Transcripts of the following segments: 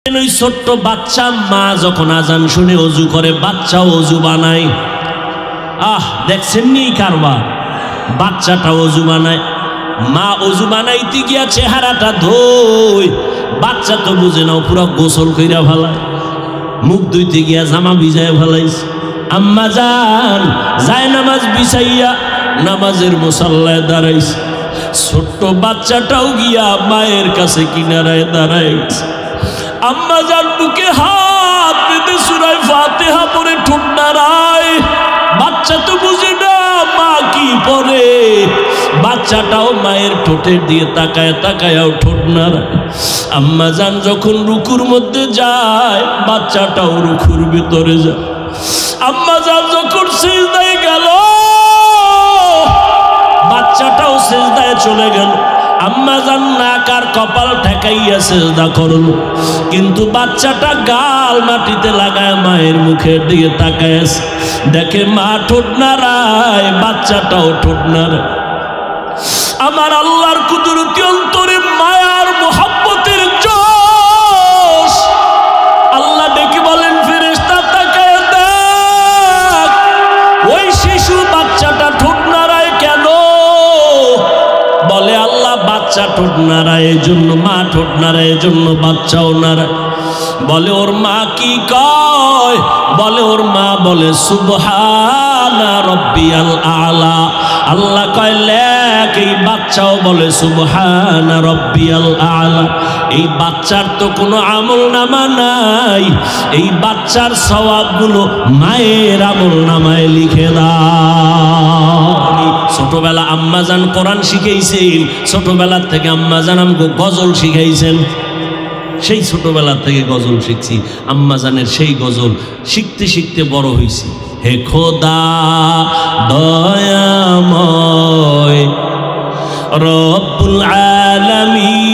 ওই ছোট্ট বাচ্চা মা যখন আজান শুনে অজু করে, বাচ্চাও অজু বানায়। দেখছেন নি কারবার, বাচ্চাটা অজু বানায়। মা অজু বানাইতে গিয়া চেহারাটা ধোয়, বাচ্চা তো বুঝে নাও পুরো গোসল কইরা ফেলায়। মুখ ধুইতে গিয়া জামা ভিজায় ফেলাইছে। আম্মা জান যায় নামাজ বিছাইয়া নামাজের মুসাল্লায় দাঁড়াইছে। ছোট্ট বাচ্চাটাও গিয়া মায়ের কাছে কিনারায় দাঁড়াইছে। আম্মা জান বুকে হাত বেঁধে সূরা ফাতিহা পড়ে ঠোঁট নাড়ায়। বাচ্চা তো বুঝে না মা কি পড়ে, বাচ্চাটাও মায়ের ঠোঁটের দিয়ে তাকায় তাকায়াও ঠোঁট নাড়ায়। আম্মা জান যখন রুকুর মধ্যে যায়, বাচ্চাটাও রুকুর ভিতরে যায়। আম্মা জান যখন সিজদায় গেল, বাচ্চাটাও সিজদায় চলে গেল। আম্মা জান নাক আর কপাল ঠেকাইয়া সিজদা করল, কিন্তু বাচ্চাটা গাল মাটিতে লাগায় মায়ের মুখের দিকে তাকায়। দেখে মা ঠোঁট নাড়ায়, বাচ্চাটাও ঠোঁট নাড়ায়। আমার আল্লাহর কুদরতি অন্তরে মায়ার মোহাব্বতের জোশ। আল্লাহ ডেকে বলেন, ফেরেশতা তাকায় দেখ, ওই শিশু বাচ্চাটা ঠোঁট নাড়ায় কেন? বলে আল্লাহ বাচ্চা ঠোঁট নাড়ায় এই জন্য, মা ঠোঁট নাড়ায় এই জন্য বাচ্চাও নাড়ায়। বলে ওর মা কি কয়? বলে ওর মা বলে সুবহানা রব্বিয়াল আলা। আল্লাহ কয় লেখ, এই বাচ্চাও বলে সুবহানা রব্বিয়াল আলা। এই বাচ্চার তো কোনো আমল নামা নাই, এই বাচ্চার সওয়াবগুলো মায়ের আমল নামায় লিখে দাও। ছোটবেলা আম্মাজান কোরআন শিখাইছেন, ছোটবেলার থেকে আম্মাজান আমাকে গজল শিখাইছেন। সেই ছোটবেলা থেকে গজল শিখছি, আম্মাজানের সেই গজল শিখতে শিখতে বড় হয়েছি। হে খোদা দয়াময় রব্বুল আলামিন,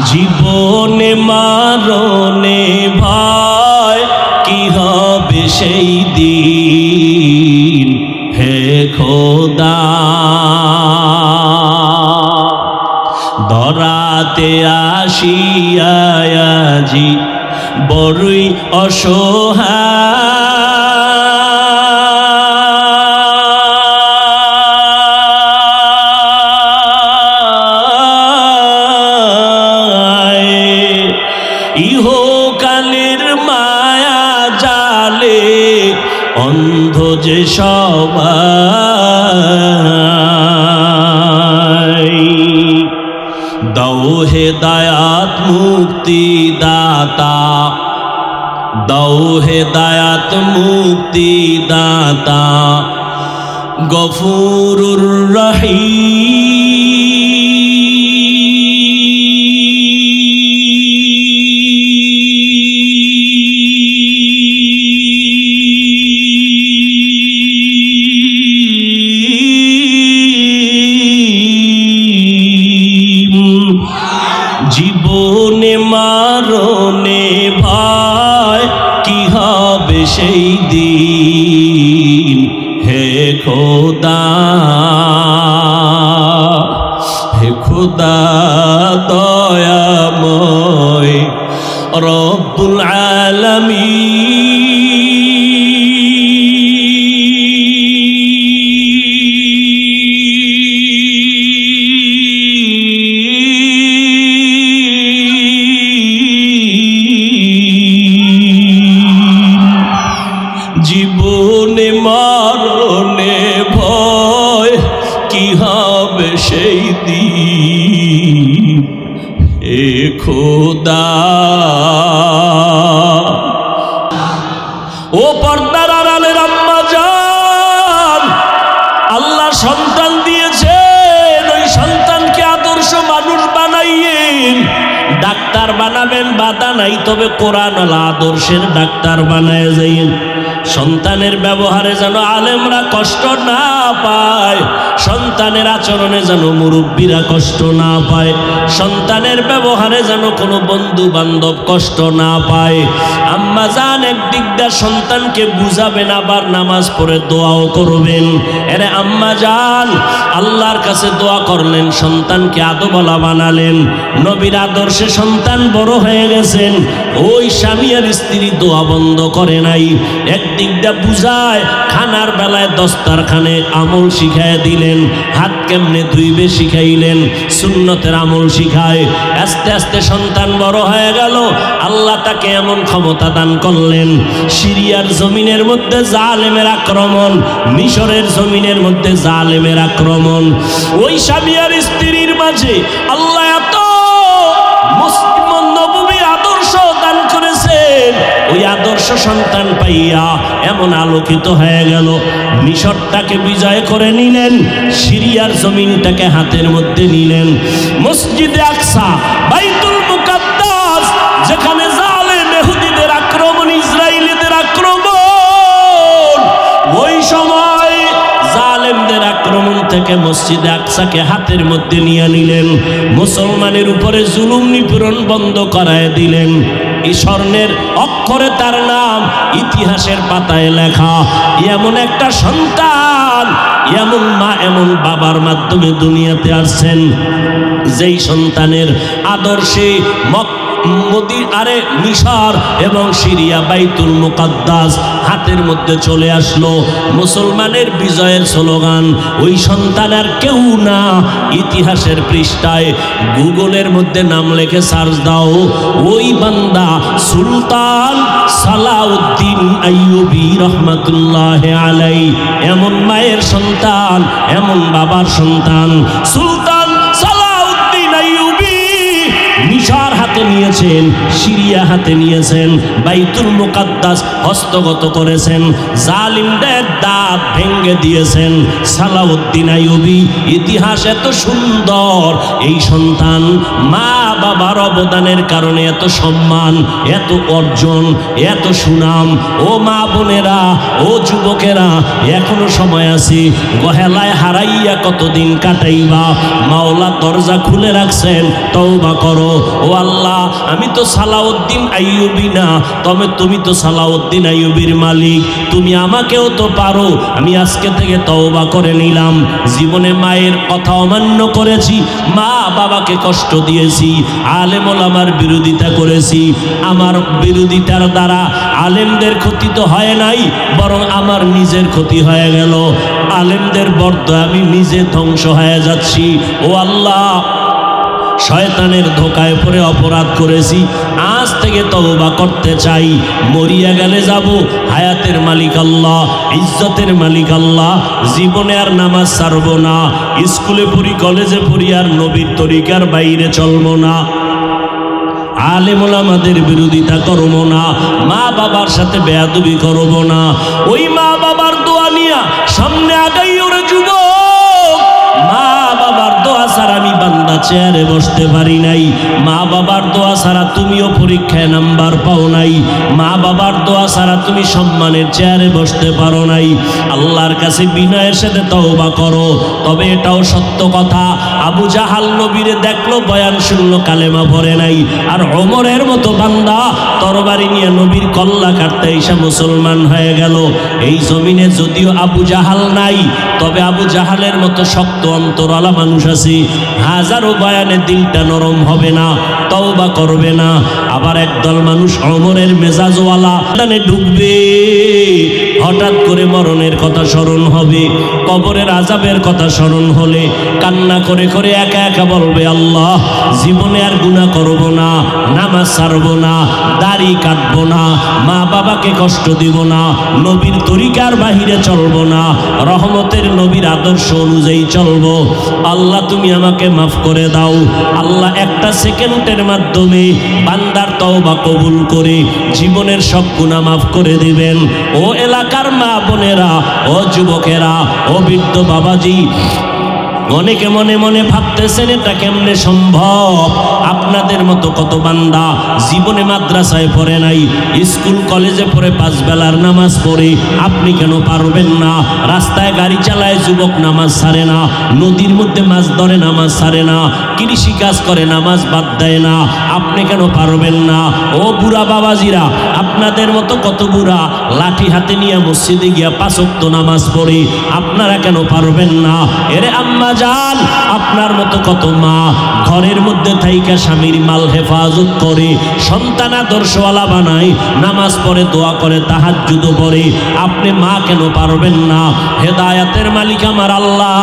জীবনে মারণে ভয় কি হবে সেই দিন। হে খোদা ধরাতে আসিয়াজি বড়ই অসহায়, ইহকালের মায়া জালে অন্ধ যে সবাই। দাও হেদায়াত মুক্তি দাতা, দাও হেদায়াত মুক্তি দাতা, গফুরুর রহিম। জীবনে মারণে ভয় কি হবে সেই দিন। হে খোদা, হে খোদা দয়াময় রব্বুল আলামিন। জীবনে মরণে ভয় কি হবে সেই দিন। হে খোদা, ও পর্দার আড়ালের আম্মা জান, আল্লাহ সন্তান দিয়েছেন, ওই সন্তানকে আদর্শ মানুষ বানাইয়েন। ডাক্তার বানাবেন বাধা নাই, তবে কোরআন আদর্শের ডাক্তার বানায় যাইয়েন। সন্তানের ব্যবহারে যেন আলেমরা কষ্ট না পায়, সন্তানের আচরণে যেন মুরব্বীরা কষ্ট না পায়, সন্তানের ব্যবহারে যেন কোনো বন্ধু বান্ধব কষ্ট না পায়। আম্মা জান একদিক দিয়ে সন্তানকে বুঝাবেন, আবার নামাজ পড়ে দোয়াও করবেন। এরে আম্মা জান আল্লাহর কাছে দোয়া করলেন, সন্তানকে আদবওয়ালা বানালেন, নবীর আদর্শে সন্তান বড় হয়ে গেছেন। ওই স্বামী আর স্ত্রী দোয়া বন্ধ করে নাই। একদিক দিয়ে বুঝায়, খানার বেলায় দস্তারখানে আমল শিখায় দিলেন, হাত কেমনে ধুইবে শিখাইলেন, সুন্নতের আমল শিখায়। আস্তে আস্তে সন্তান বড় হয়ে গেল, আল্লাহ তাকে এমন ক্ষমতা দান করলেন, সিরিয়ার জমিনের মধ্যে জালেমের আক্রমণ, মিশরের জমিনের মধ্যে জালেমের আক্রমণ। ওই স্বামী আর স্ত্রীর মাঝে আল্লাহ এত মুসলিম নববী আদর্শ দান করেছেন, ওই আদর্শ সন্তান পাইয়া এমন আলোকিত হয়ে গেল, মিশরটাকে বিজয় করে নিলেন, সিরিয়ার জমিনটাকে হাতের মধ্যে নিলেন। মসজিদে আকসা, বাইতুল মুকাদ্দাস, যেখানে জালেম ইহুদিদের আক্রমণ, ইসরায়েলিদের আক্রমণ, ওই সময় জালেমদের আক্রমণ থেকে মসজিদে আকসাকে হাতের মধ্যে নিয়ে নিলেন, মুসলমানের উপরে জুলুম নিপীড়ন বন্ধ করায় দিলেন। এই স্বর্ণের অক্ষরে তার নাম ইতিহাসের পাতায় লেখা। এমন একটা সন্তান, এমন মা, এমন বাবার মাধ্যমে দুনিয়াতে আসছেন, যেই সন্তানের আদর্শে মিশর এবং সিরিয়া বাইতুল মুকাদ্দাস হাতের মধ্যে চলে আসলো। মুসলমানের বিজয়ের স্লোগান। ওই সন্তান আর কেউ না, ইতিহাসের পৃষ্ঠায় গুগলের মধ্যে নাম লিখে সার্চ দাও, ওই বান্দা সুলতান সালাউদ্দিন আইয়ুবী রহমাতুল্লাহ আলাইহি। এমন মায়ের সন্তান, এমন বাবার সন্তান সুলতান সালাউদ্দিন আইয়ুবী। মিশর হাতে নিয়েছেন, সিরিয়া হাতে নিয়েছেন, বাইতুল মুকাদ্দাস হস্তগত করেছেন, জালিমদের দাঁত ভেঙে দিয়েছেন। সালাউদ্দিন আইয়ুবী। ইতিহাস এত সুন্দর, এই সন্তান মা বাবার অবদানের কারণে এত সম্মান, এত অর্জন, এত সুনাম। ও মা বোনেরা, ও যুবকেরা, এখনো সময় আছে, গহেলায় হারাইয়া কতদিন কাটাইবা? মাওলা দরজা খুলে রাখছেন, তওবা করো। ও আল্লাহ, আমি তো সালাউদ্দিন আইয়ুবী না, তবে তুমি তো সালাউদ্দিন আইয়ুবীর মালিক, তুমি আমাকেও তো পারো। আমি আজকে থেকে তওবা করে নিলাম, জীবনে মায়ের কথা অমান্য করেছি, মা বাবাকে কষ্ট দিয়েছি, আলেম ওলামার বিরোধিতা করেছি। আমার বিরোধিতার দ্বারা আলেমদের ক্ষতি তো হয় নাই, বরং আমার নিজের ক্ষতি হয়ে গেল। আলেমদের বরদোয়া আমি নিজে ধ্বংস হয়ে যাচ্ছি। ও আল্লাহ, শয়তানের ধোকায় পড়ে অপরাধ করেছি, আজ থেকে তওবা করতে চাই। মরিয়া গেলে যাব, হায়াতের মালিক আল্লাহ, ইজ্জতের মালিক আল্লাহ। জীবনে আর নামাজ ছাড়বো না, স্কুলে পড়ি, কলেজে পড়ি, আর নবীর তরিকার বাইরে চলবো না, আলেম ওলামাদের বিরোধিতা করব না, মা বাবার সাথে বেয়াদবি করব না। ওই মা বাবার দোয়া নিয়া সামনে আগাই ওরে যুবক। মা বাবার দোয়া ছাড়া আমি বান্দা চেয়ারে বসতে পারি নাই, মা বাবার দোয়া ছাড়া তুমিও পরীক্ষায় নাম্বার পাও নাই, মা বাবার দোয়া ছাড়া তুমি সম্মানের চেয়ারে বসতে পারো নাই। আল্লাহর কাছে বিনয়ের সাথে তওবা করো। তবে এটাও সত্য কথা, আবু জাহাল নবীরে দেখলো, বয়ান শুনলো, কালেমা পড়ে নাই। আর ওমরের মতো বান্দা তরবারি নিয়ে নবীর কল্লা কাটতে এসে মুসলমান হয়ে গেল। এই জমিনে যদিও আবু জাহাল নাই, তবে আবু জাহালের মতো শক্ত অন্তরওয়ালা মানুষ আছে। হাজারো বয়ানে দিলটা নরম হবে না, তওবা করবে না। আবার একদল মানুষ ওমরের মেজাজওয়ালা, ঢুকবে, হঠাৎ করে মরণের কথা স্মরণ হবে, কবরের আযাবের কথা স্মরণ হলে কান্না করে করে একা একা বলবে, আল্লাহ, জীবনে আর গুনাহ করব না, নামাজ ছাড়ব না, দাড়ি কাটবো না, মা বাবাকে কষ্ট দিব না, নবীর তরিকার বাহিরে চলবো না, রহমতের নবীর আদর্শ অনুযায়ী চলবো। আল্লাহ তুমি আমাকে মাফ করে দাও। আল্লাহ একটা সেকেন্ডের মাধ্যমে বান্দার তওবা কবুল করে জীবনের সব গুনাহ মাফ করে দিবেন। ও এলাকার মা বোনেরা, ও যুবকেরা, ও বৃদ্ধ বাবাজি, অনেকে মনে মনে ভাবতেছেন এটা কেমনে সম্ভব। আপনাদের মতো কত বান্দা জীবনে মাদ্রাসায় পড়ে নাই, স্কুল কলেজে পড়ে 5 বেলার নামাজ পড়ে, আপনি কেন পারবেন না? রাস্তায় গাড়ি চালায় যুবক নামাজ ছাড়ে না, নদীর মধ্যে মাছ ধরে নামাজ ছাড়ে না, কৃষি কাজ করে নামাজ বাদ দেয় না, আপনি কেন পারবেন না? ও বুড়া বাবাজিরা, আপনাদের মতো কত বুড়া লাঠি হাতে নিয়ে মসজিদে গিয়া 5 ওয়াক্ত নামাজ পড়ে, আপনারা কেন পারবেন না? এরে আম্মা জান, আপনার মতো কত মা ঘরের মধ্যে থাইকা স্বামীর মাল হেফাজত করে, সন্তান আদর্শওয়ালা বানায়, নামাজ পড়ে, দোয়া করে, তাহাজ্জুদ পড়ে, আপনি মা কেন পারবেন না? হেদায়াতের মালিক আমার আল্লাহ,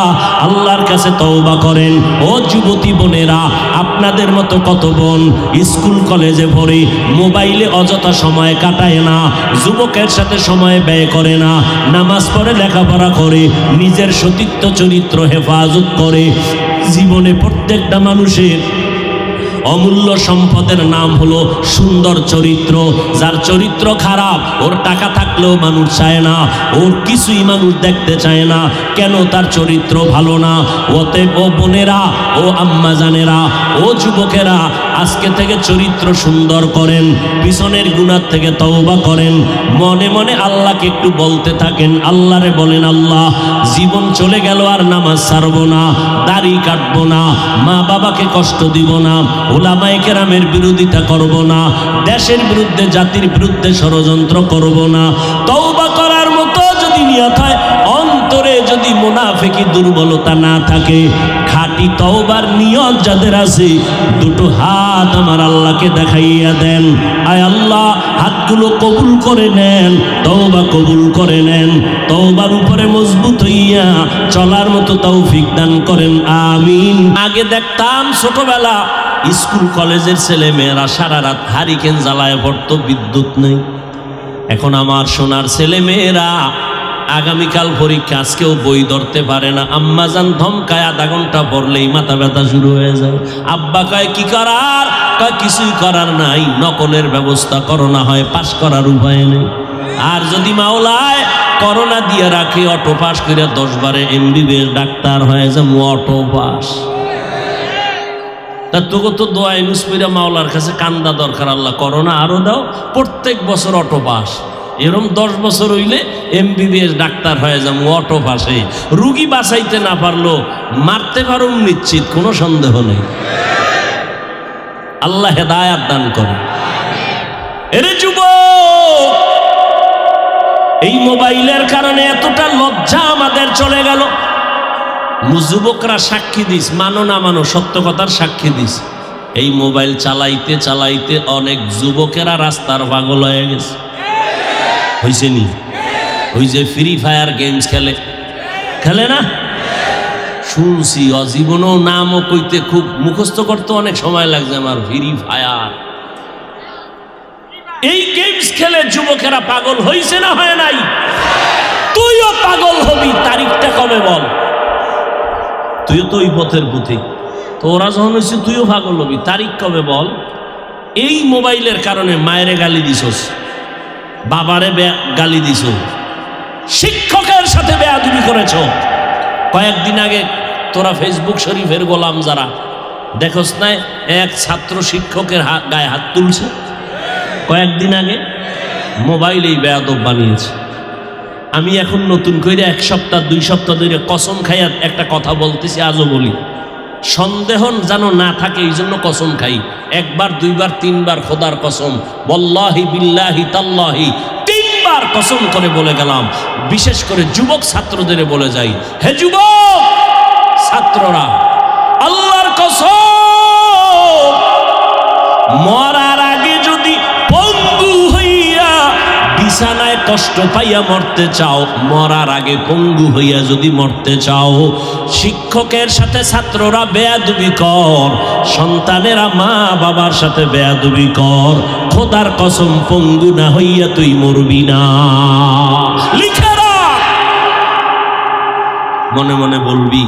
আল্লাহর কাছে তওবা করেন। ও যুবতী বোনেরা, আপনাদের মতো কত বোন স্কুল কলেজে পড়ে, মোবাইলে অযথা সময় কাটায় না, যুবকের সাথে সময় ব্যয় করে না, নামাজ পড়ে, লেখাপড়া করে, নিজের সতীত্ব চরিত্র হেফাজত করে। জীবনে প্রত্যেকটা মানুষের অমূল্য সম্পদের নাম হলো সুন্দর চরিত্র। যার চরিত্র খারাপ, ওর টাকা থাকলেও মানুষ চায় না, ওর কিছুই মানুষ দেখতে চায় না। কেন? তার চরিত্র ভালো না। অতএব ও বোনেরা, ও আম্মা জানেরা, ও যুবকেরা, আজকে থেকে চরিত্র সুন্দর করেন, পিছনের গুনাহ থেকে তওবা করেন, মনে মনে আল্লাহকে একটু বলতে থাকেন। আল্লাহরে বলেন, আল্লাহ, জীবন চলে গেল আর নামাজ ছাড়বো না, দাড়ি কাটবো না, মা বাবাকে কষ্ট দিব না, ওলামায়ে কেরামের বিরোধিতা করব না, দেশের বিরুদ্ধে জাতির বিরুদ্ধে ষড়যন্ত্র করব না। তওবা করার মতো যদি নিয়ত হয়, অন্তরে যদি মুনাফিকি দুর্বলতা না থাকে, খাঁটি তওবার নিয়ত যাদের আছে, দুটো হাত আমার আল্লাহকে দেখাইয়া দেন। আয় আল্লাহ, হাতগুলো কবুল করে নেন, তওবা কবুল করে নেন, তওবার উপরে মজবুত হইয়া চলার মতো তৌফিক দান করেন, আমিন। আগে দেখতাম ছোটবেলা স্কুল কলেজের ছেলে মেয়েরা সারা রাত হারিকেন জ্বালায় পড়তো, বিদ্যুৎ নেই। এখন আমার সোনার ছেলে মেয়েরা আগামীকাল পরীক্ষা, আজকেও বই ধরতে পারে না। আম্মা জান ধমকায়, আধা ঘন্টা পড়লেই মাথা ব্যথা শুরু হয়ে যায়। আব্বা কয় কি করার? কয় কিছুই করার নাই, নকলের ব্যবস্থা করো, না হয় পাস করার উপায় নেই। আর যদি মাওলায় করোনা দিয়ে রাখে, অটো পাস করে 10 বারে MBBS ডাক্তার হয়ে যায়, অটো পাস। তোকে তো দোয়া ইউজ করে মাওলার কাছে কান্দা দরকার, আল্লাহ করোনা আরো দাও, প্রত্যেক বছর অটো পাস। এরকম 10 বছর হইলে MBBS ডাক্তার হয়ে যাবো, অটো পাসে। রুগী বাঁচাইতে না পারলো মারতে পারো নিশ্চিত, কোনো সন্দেহ নেই। আল্লাহ হেদায়াত দান করে। এরে যুবক, এই মোবাইলের কারণে এতটা লজ্জা আমাদের চলে গেল। যুবকরা সাক্ষী দিস, মানো না মানো, সত্য কথার সাক্ষী দিস। এই মোবাইল চালাইতে চালাইতে অনেক যুবকেরা রাস্তার পাগল হয়ে গেছে। হয়েছে নি? ওই যে ফ্রি ফায়ার গেমস খেলে না, শুনছি, অজীবনও নামও কইতে খুব মুখস্থ করতে অনেক সময় লাগছে আমার। ফ্রি ফায়ার, এই গেমস খেলে যুবকেরা পাগল হয়েছে না হয় নাই? তুইও পাগল হবি, তারিখটা কবে বল? তুইও তো ওই পথের পুঁথি, তো ওরা যখন হয়েছে তুইও পাগল হবি, তারিখ কবে বল? এই মোবাইলের কারণে মায়েরে গালি দিছস, বাবারে গালি দিছ, শিক্ষকের সাথে বেয়াদবি করেছ। কয়েকদিন আগে তোরা ফেসবুক শরীফের গোলাম যারা দেখোস না, এক ছাত্র শিক্ষকের গায়ে হাত তুলছে কয়েকদিন আগে, মোবাইলেই বেয়াদব বানিয়েছে। আমি এখন নতুন করে 1 সপ্তাহ 2 সপ্তাহ ধরে কসম খাইয়া একটা কথা বলতেছি, আজও বলি, সন্দেহ যেন না থাকে এই জন্য কসম খাই। 1 বার 2 বার 3 বার খোদার কসম, ওয়াল্লাহি বিল্লাহি তাল্লাহি 3 বার কসম করে বলে গেলাম। বিশেষ করে যুবক ছাত্রদের বলে যাই, হে যুবক ছাত্ররা, আল্লাহর কসম, মরার আগে যদি পঙ্গু হইয়া বিছানায় কষ্ট পাইয়া মরতে চাও, মরার আগে পঙ্গু হইয়া যদি মরতে চাও, শিক্ষকের সাথে ছাত্ররা বেয়াদবি কর, সন্তানেরা মা বাবার সাথে বেয়াদবি কর, খোদার কসম পঙ্গু না হইয়া তুই মরবি না। লিখে রাখ। মনে মনে বলবি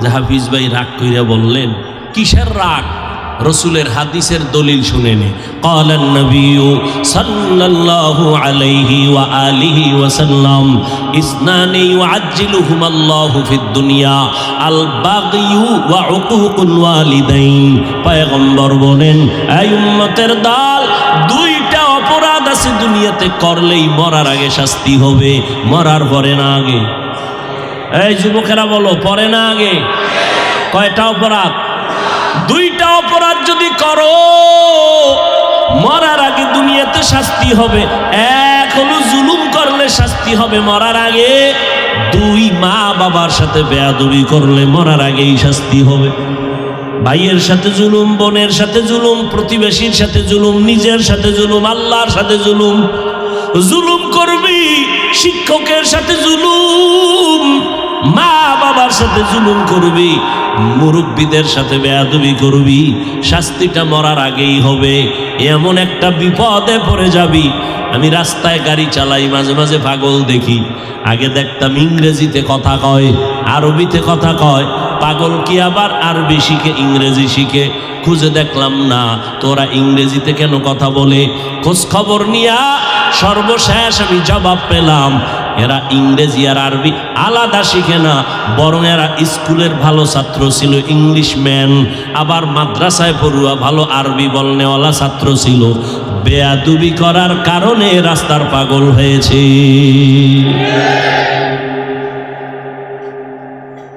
যে হাফিজ ভাই রাগ কইরা বললেন, কিসের রাগ? রসুলের হাদিসের দলিল শুনে নে। قال النبي صلى الله عليه وآله وسلم اثنان يعجلهما الله في الدنيا البغي وعقوق الوالدين। পয়গম্বর বলেন, এই উম্মতের দল, দুইটা অপরাধ আছে দুনিয়াতে করলেই মরার আগে শাস্তি হবে, মরার পরে না আগে। এই যুবকেরা বলো, পরে না আগে? কয়টা অপরাধ? দুইটা অপরাধ যদি করো মরার আগে দুনিয়াতে শাস্তি হবে। এক হলো জুলুম করলে শাস্তি হবে মরার আগে, দুই মা বাবার সাথে বেয়াদবি করলে মরার আগেই শাস্তি হবে। ভাইয়ের সাথে জুলুম, বোনের সাথে জুলুম, প্রতিবেশীর সাথে জুলুম, নিজের সাথে জুলুম, আল্লাহর সাথে জুলুম। জুলুম করবি, শিক্ষকের সাথে জুলুম, মা বাবার সাথে জুলুম করবি, মুরব্বীদের সাথে বেয়াদবি করবি, শাস্তিটা মরার আগেই হবে। এমন একটা বিপদে পড়ে যাবি। আমি রাস্তায় গাড়ি চালাই, মাঝে মাঝে পাগল দেখি। আগে দেখতাম ইংরেজিতে কথা কয়, আরবিতে কথা কয়। পাগল কি আবার আরবি শিখে, ইংরেজি শিখে? খুঁজে দেখলাম না, তোরা ইংরেজিতে কেন কথা বলে? খোঁজ খবর নিয়া সর্বশেষ আমি জবাব পেলাম, এরা ইংরেজি আর আরবি আলাদা শিখে না, বরং এরা স্কুলের ভালো ছাত্র ছিল, ইংলিশ ম্যান, আবার মাদ্রাসায় পড়ুয়া ভালো আরবি বলনেওয়ালা ছাত্র ছিল। বেয়াদবি করার কারণে রাস্তার পাগল হয়েছে।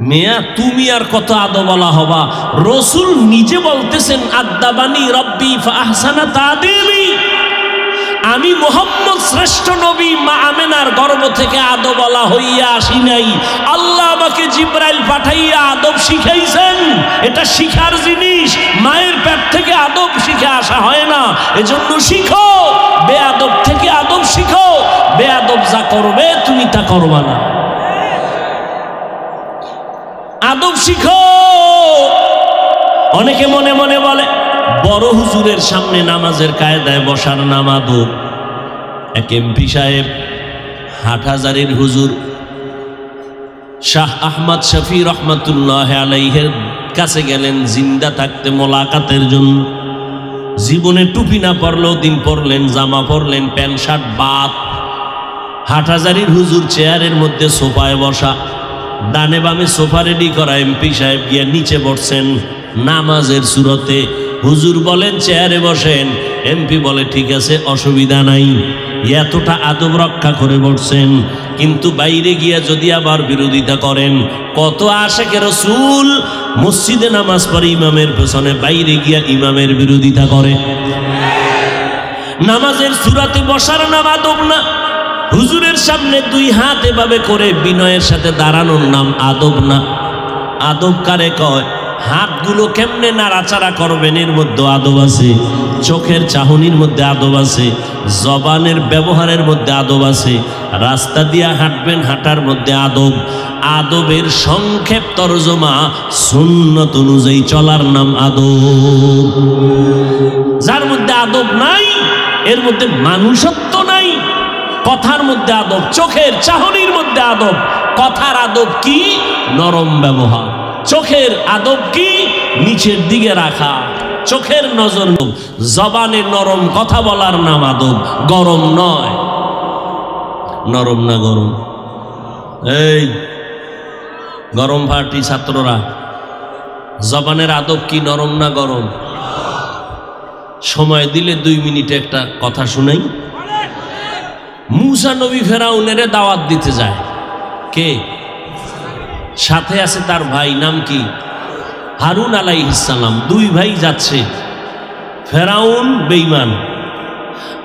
মেয়া তুমি আর কত আদবলা হবা? রসুল নিজে বলতেছেন, আদাবানি রব্বি ফাহসানা তাদিবি, আমি মুহাম্মদ শ্রেষ্ঠ নবী মা আমেনার গর্ভ থেকে আদবলা হইয়া আসি নাই। আল্লাহ আমাকে জিবরাইল পাঠাইয়া আদব শিখাইছেন। এটা শিখার জিনিস, মায়ের পেট থেকে আদব শিখে আসা হয় না। এজন্য শিখো, বেয়াদব থেকে আদব শিখো। বেয়াদব যা করবে তুমি তা করবা না, আদব শিখো। অনেকে মনে মনে বলে বড় হুজুরের সামনে নামাজের কায়দায় বসার নাম আদব। এক এমপি সাহেব, হাটহাজারীর হুজুর শাহ আহমদ শফি রহমতুল্লাহ আলাইহের কাছে গেলেন জিন্দা থাকতে মোলাকাতের জন্য। জীবনে টুপি না পরলেও দিন পরলেন, জামা পরলেন, প্যান্ট শার্ট বাদ। হাটহাজারীর হুজুর চেয়ারের মধ্যে সোফায় বসা, ডানে বামে সোফা রেডি করা। এমপি সাহেব গিয়ে নিচে বসছেন নামাজের সুরতে। হুজুর বলেন চেয়ারে বসেন, এমপি বলে ঠিক আছে, অসুবিধা নাই। এতটা আদব রক্ষা করে বসছেন, কিন্তু বাইরে গিয়া যদি আবার বিরোধিতা করেন, কত আশেকে রাসূল মসজিদে নামাজ পড়ে ইমামের পেছনে, বাইরে গিয়া ইমামের বিরোধিতা করে। নামাজের সুরাতে বসার নাম আদব না। হুজুরের সামনে দুই হাত এভাবে করে বিনয়ের সাথে দাঁড়ানোর নাম আদব না। আদব কারে কয়? হাতগুলো কেমনে নাড়াচাড়া করবেন এর মধ্যে আদব আছে, চোখের চাহনির মধ্যে আদব আছে, জবানের ব্যবহারের মধ্যে আদব আছে, রাস্তা দিয়া হাঁটবেন হাঁটার মধ্যে আদব। আদবের সংক্ষেপ তরজমা সুন্নত অনুযায়ী চলার নাম আদব। যার মধ্যে আদব নাই, এর মধ্যে মানুষত্ব নাই। কথার মধ্যে আদব, চোখের চাহনির মধ্যে আদব। কথার আদব কি? নরম ব্যবহার। চোখের আদব কি? নিচের দিকে রাখা, চোখের নজর। জবানে নরম কথা বলার নাম আদব, গরম নয়। নরম না গরম? এই গরম পার্টি ছাত্ররা, জবানের আদব কি? নরম না গরম? সময় দিলে 2 মিনিটে একটা কথা শুনাই। মুসা নবী ফেরাউনের দাওয়াত দিতে যায়। কে সাথে আছে? তার ভাই। নাম কি? হারুন আলাইহিস সালাম। 2 ভাই যাচ্ছে। ফেরাউন বেঈমান।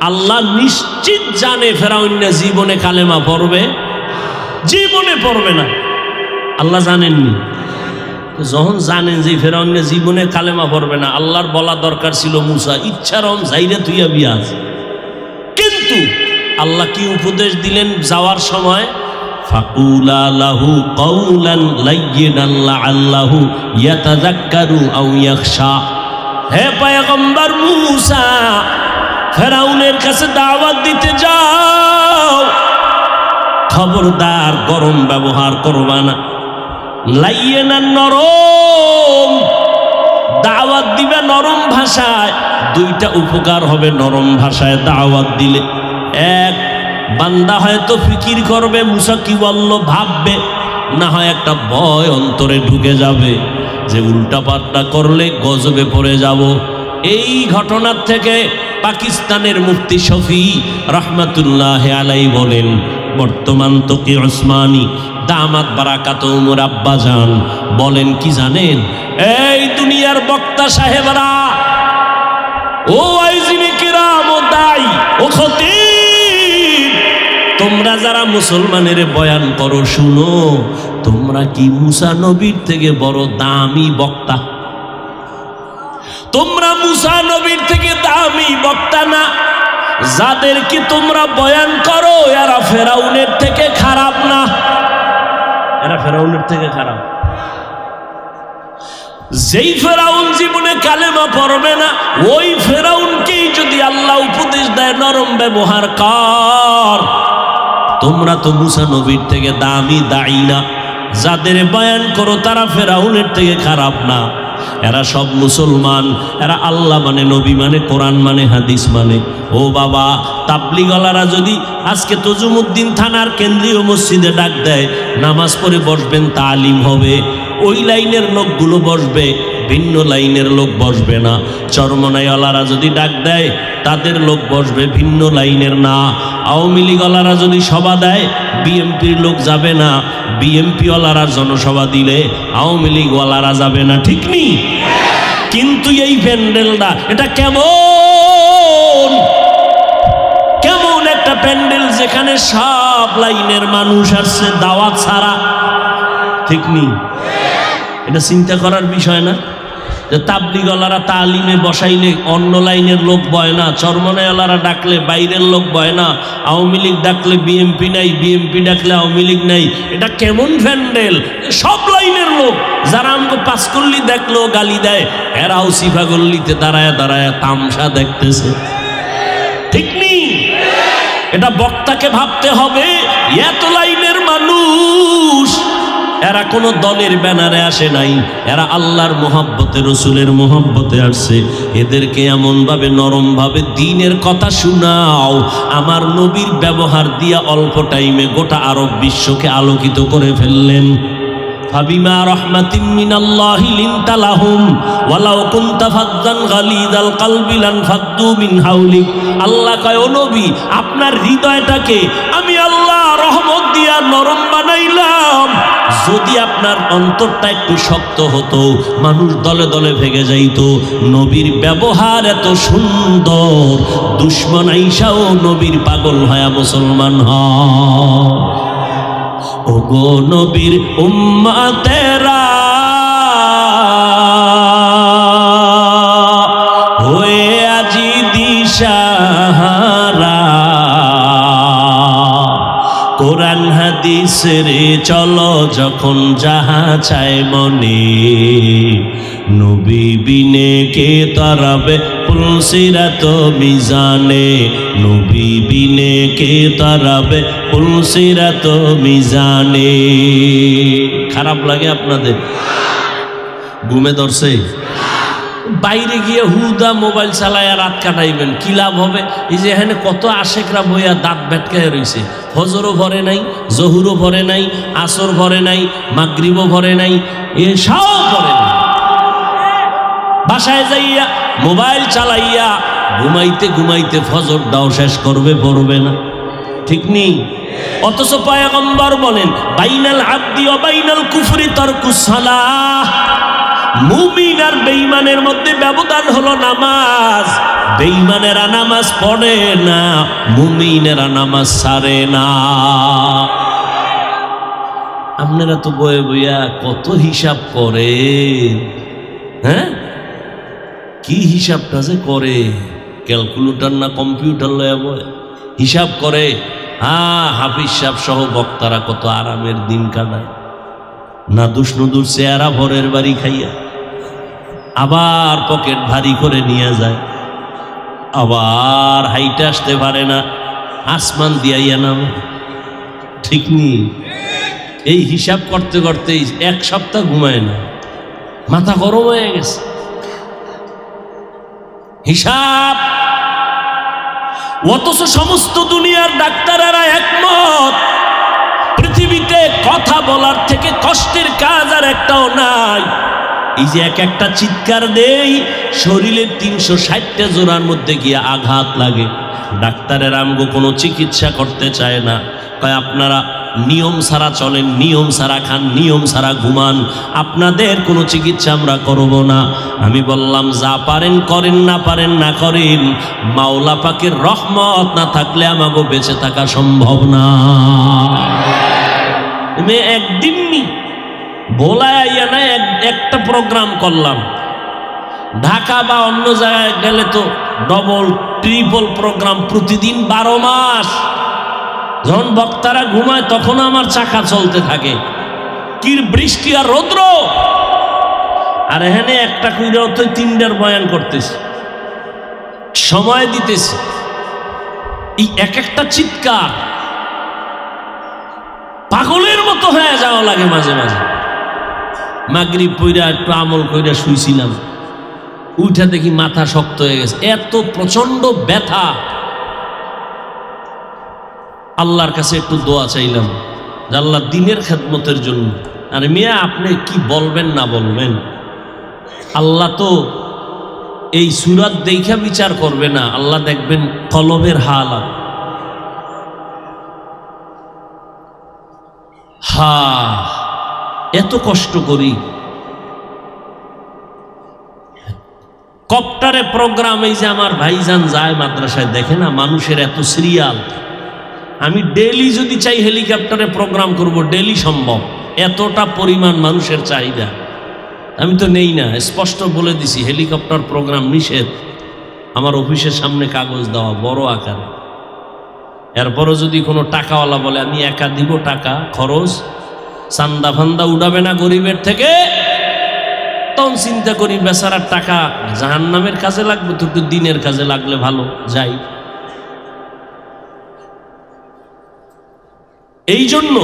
আল্লাহ নিশ্চিত জানে ফেরাউন না জীবনে কালেমা পড়বে, জীবনে পড়বে না। আল্লাহ জানেননি? যখন জানেন যে ফেরাউন না জীবনে কালেমা পড়বে না, আল্লাহর বলা দরকার ছিল মুসা ইচ্ছারম যাইরে তুইয়া বিয়াজ। কিন্তু আল্লাহ কি উপদেশ দিলেন যাওয়ার সময়? ফাকুলা লাহু কাওলান লাইয়িনান লাআল্লাহু ইয়াতাযাক্কারু আও ইয়াখশা। হে পয়গম্বর মুসা, ফেরাউনের কাছে দাওয়াত দিতে যাও, খবরদার গরম ব্যবহার করবা না। লাইয়িনান নরম, দাওয়াত দিবে নরম ভাষায়, দুইটা উপকার হবে নরম ভাষায় দাওয়াত দিলে। এক, বান্দা হয়তো ফিকির করবে মুসা কি বলল, ভাববে, না হয় একটা ভয় অন্তরে ঢুকে যাবে যে উল্টাপাল্টা করলে গজবে পড়ে যাব। এই ঘটনার থেকে পাকিস্তানের মুফতি শফি রহমাতুল্লাহ আলাইহি বলেন, বর্তমান তকি ওসমানী দামাত বারাকাত উমর আব্বাজান বলেন কি জানেন, এই দুনিয়ার বক্তা সাহেবরা, ও আইজিনে কিরাম, ও দাই, ও খতিব, তোমরা যারা মুসলমানের বয়ান করো শুনো, তোমরা কি মুসা নবীর থেকে বড় দামি বক্তা? তোমরা মুসা নবীর থেকে দামি বক্তা না। যাদেরকে তোমরা বয়ান করো এরা ফেরাউনের থেকে খারাপ না, এরা ফেরাউনের থেকে খারাপ। যেই ফেরাউন জীবনে কালেমা পড়বে না, ওই ফেরাউনকেই যদি আল্লাহ উপদেশ দেয় নরম ব্যবহার কর। তোমরা তো মুসা নবীর থেকে দামি দায়ী না, যাদের বয়ান করো তারা ফেরাউনের থেকে খারাপ না। এরা সব মুসলমান, এরা আল্লাহ মানে, নবী মানে, কোরআন মানে, হাদিস মানে। ও বাবা, তাবলিগলারা যদি আজকে তজুমুদ্দিন থানার কেন্দ্রীয় মসজিদে ডাক দেয় নামাজ পড়ে বসবেন, তালিম হবে, ওই লাইনের লোকগুলো বসবে, ভিন্ন লাইনের লোক বসবে না। চরমনাইওয়ালারা যদি ডাক দেয় তাদের লোক বসবে, ভিন্ন লাইনের না। আওয়ামী লীগওয়ালারা যদি সভা দেয় বিএমপির লোক যাবে না, বিএমপিওয়ালারা জনসভা দিলে আওয়ামী লীগওয়ালারা যাবে না, ঠিক নেই? কিন্তু এই প্যান্ডেলটা এটা কেমন কেমন একটা প্যান্ডেল, যেখানে সব লাইনের মানুষ আসছে দাওয়াত ছাড়া, ঠিক নেই? এটা চিন্তা করার বিষয় না যে তাবলিগওয়ালারা তালিমে বসাইলে অন্য লাইনের লোক বয় না, চরমনাইওয়ালারা ডাকলে বাইরের লোক বয় না, আওয়ামী লীগ ডাকলে বিএমপি নাই, বিএমপি ডাকলে আওয়ামী লীগ নাই। এটা কেমন প্যান্ডেল? সব লাইনের লোক, যারা আমাকে পাঁচকল্লি দেখলো গালি দেয়, এরাও সিফাগল্লিতে দাঁড়ায় দাঁড়ায় তামসা দেখতেছে, ঠিক নেই? এটা বক্তাকে ভাবতে হবে, এত লাইনের মানুষ, এরা কোনো দলের ব্যানারে আসে নাই, এরা আল্লাহর মোহাব্বতে, রসুলের মোহাব্বতে আসছে। এদেরকে এমনভাবে নরমভাবে দ্বীনের কথা শোনাও, আমার নবীর ব্যবহার দিয়া অল্প টাইমে গোটা আরব বিশ্বকে আলোকিত করে ফেললেন। ফাবিমা রাহমাতিম মিনাল্লাহি লিনতা লাহুম ওয়ালাউ কুনতা ফাদ্দান গালিযাল কলবি লানফাদ্দু মিন হাওলিক। আল্লাহ কয়, ও নবী, আপনার হৃদয়টাকে আমি আল্লাহ রহমত দিয়া নরম বানাইলাম। যদি আপনার অন্তরটা একটু শক্ত হতো, মানুষ দলে দলে ভেঙে যাইত। নবীর ব্যবহার এত সুন্দর, দুশমন আইসাও নবীর পাগল হয়া মুসলমান হয়। ওগো নবীর উম্মতেরা, হয়ে আজি দিশাহারা, কোরআন হাদিসের চলো যখন যাহা চায় মনে, নবী বিনে কে তারাবে পুলসিরাত মিজানে, নবী বিনে কে তারাবে পুলসিরাত মিজানে। খারাপ লাগে আপনাদের? ঘুমে ধরছে? বাইরে গিয়ে হুদা মোবাইল চালায় রাত কাটাইবেন, কি লাভ হবে? এই যে এখানে কত আশেকরা বইয়া দাঁত বেটকায় রয়েছে, ফজরও ভরে নাই, জহুরও ভরে নাই, আসর ভরে নাই, মাগরিবও ভরে নাই, এসব ভরে নাই। বাসায় যাইয়া মোবাইল চালাইয়া ঘুমাইতে ঘুমাইতে ফজর দাও শেষ করবে, পড়বে না, ঠিক নেই? অথচ পয়গম্বর বলেন, বাইনাল আবদি ওয়া বাইনাল কুফরি তারকুস সালাহ। মুমিন আর বেঈমানের মধ্যে ব্যবধান হলো নামাজ। বেঈমানেরা নামাজ পড়ে না, মুমিনেরা নামাজ ছাড়ে না। আপনারা তো বয়ে বইয়া কত হিসাব করে, হ্যাঁ? কি হিসাবটা যে করে, ক্যালকুলেটর না কম্পিউটার লয়া বয় হিসাব করে। হাফিজ সাহেব সহ বক্তারা কত আরামের দিন কাটায়, নাদুস নুদুর চেহারা ভরের বাড়ি খাইয়া, আবার পকেট ভারী করে নিয়ে যায়, আবার হাইটে আসতে পারে না, আসমান দিয়াইয়া নামে, ঠিক নেই? এই হিসাব করতে করতে এক সপ্তাহ ঘুমায় না, মাথা গরম হয়ে গেছে। হিসাব। অথচ সমস্ত দুনিয়ার ডাক্তারেরা একমত, পৃথিবীতে কথা বলার থেকে কষ্টের কাজ আর একটাও নাই। এই যে এক একটা চিৎকার দেই, শরীরের 360টা জোড়ার মধ্যে গিয়ে আঘাত লাগে। ডাক্তারের আমগো কোনো চিকিৎসা করতে চায় না, কয় আপনারা নিয়ম ছাড়া চলেন, নিয়ম ছাড়া খান, নিয়ম ছাড়া ঘুমান, আপনাদের কোনো চিকিৎসা আমরা করব না। আমি বললাম যা পারেন করেন, না পারেন না করেন, মাওলা পাকের রহমত না থাকলে আমাগো বেঁচে থাকা সম্ভব না। আমি একদিন ভোলায় না একটা প্রোগ্রাম করলাম, ঢাকা বা অন্য জায়গায় গেলে তো ডবল ট্রিপল প্রোগ্রাম প্রতিদিন 12 মাস। যখন বক্তারা ঘুমায় তখন আমার চাকা চলতে থাকে, কি বৃষ্টি আর রৌদ্র, আর এখানে একটা কইরাও তো 3টার বয়ান করতেছে, সময় দিতেছে। এই এক একটা চিৎকার পাগলের মতো হয়ে যাওয়া লাগে মাঝে মাঝে। মাগরিব পইরা একটু আমল কইরা শুইছিলাম, উঠা দেখি মাথা শক্ত হয়ে গেছে, এত প্রচন্ড ব্যথা। আল্লাহর কাছে একটু দোয়া চাইলাম, আল্লাহ দিনের খেদমতের জন্য। আর মিয়া আপনি কি বলবেন না বলবেন, আল্লাহ তো এই সুরাত দেখা বিচার করবে না, আল্লাহ দেখবেন কলবের হালাত। এত কষ্ট করি, কপ্টারে প্রোগ্রাম, এই যে আমার ভাইজান যায় মাদ্রাসায়, দেখে না মানুষের এত সিরিয়াল। আমি ডেলি যদি চাই হেলিকপ্টারে প্রোগ্রাম করব, ডেলি সম্ভব, এতটা পরিমাণ মানুষের চাহিদা। আমি তো নেই না, স্পষ্ট বলে দিছি হেলিকপ্টার প্রোগ্রাম নিষেধ। আমার অফিসের সামনে কাগজ দেওয়া বড় আকারে। এরপরও যদি কোনো টাকাওয়ালা বলে আমি একা দিব টাকা খরচ, চান্দা ফান্দা উঠাবে না গরিবের থেকে, তখন চিন্তা করি বেচারার টাকা জাহান্নামের কাজে লাগবে তো, একটু দিনের কাজে লাগলে ভালো, যাই। এই জন্য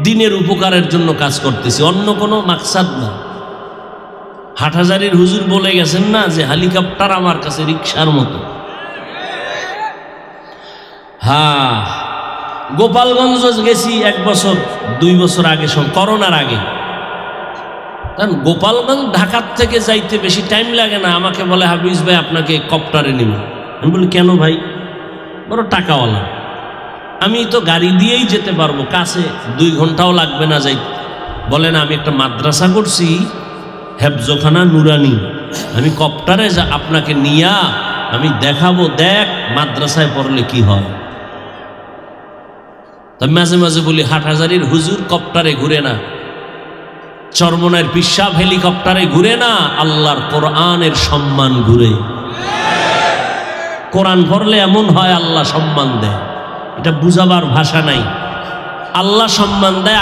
দিনের উপকারের জন্য কাজ করতেছি, অন্য কোনো মাকসাদ না। হাটহাজারীর হুজুর বলে গেছেন না যে হেলিকপ্টার আমার কাছে রিকশার মতো। গোপালগঞ্জ গেছি 1 বছর 2 বছর আগে, করোনার আগে। কারণ গোপালগঞ্জ ঢাকার থেকে যাইতে বেশি টাইম লাগে না। আমাকে বলে হাফিজ ভাই আপনাকে কপ্টারে নিব। আমি বলি কেন ভাই? বড় টাকাওয়ালা। আমি তো গাড়ি দিয়েই যেতে পারবো, কাছে 2 ঘন্টাও লাগবে না যাইতে। বলেন আমি একটা মাদ্রাসা করছি, হেফজখানা নুরানি, আমি কপ্টারে আপনাকে নিয়া আমি দেখাবো, দেখ মাদ্রাসায় পড়লে কি হয়। তবে মাঝে মাঝে বলি হাটহাজারীর হুজুর কপ্টারে ঘুরে না, চরমনার পিসাব হেলিকপ্টারে ঘুরে না, আল্লাহর কোরআনের সম্মান ঘুরে। কোরআন পড়লে এমন হয় আল্লাহ সম্মান দেয়, এটা বুঝাবার ভাষা নাই। আল্লাহ সম্মান দেয়,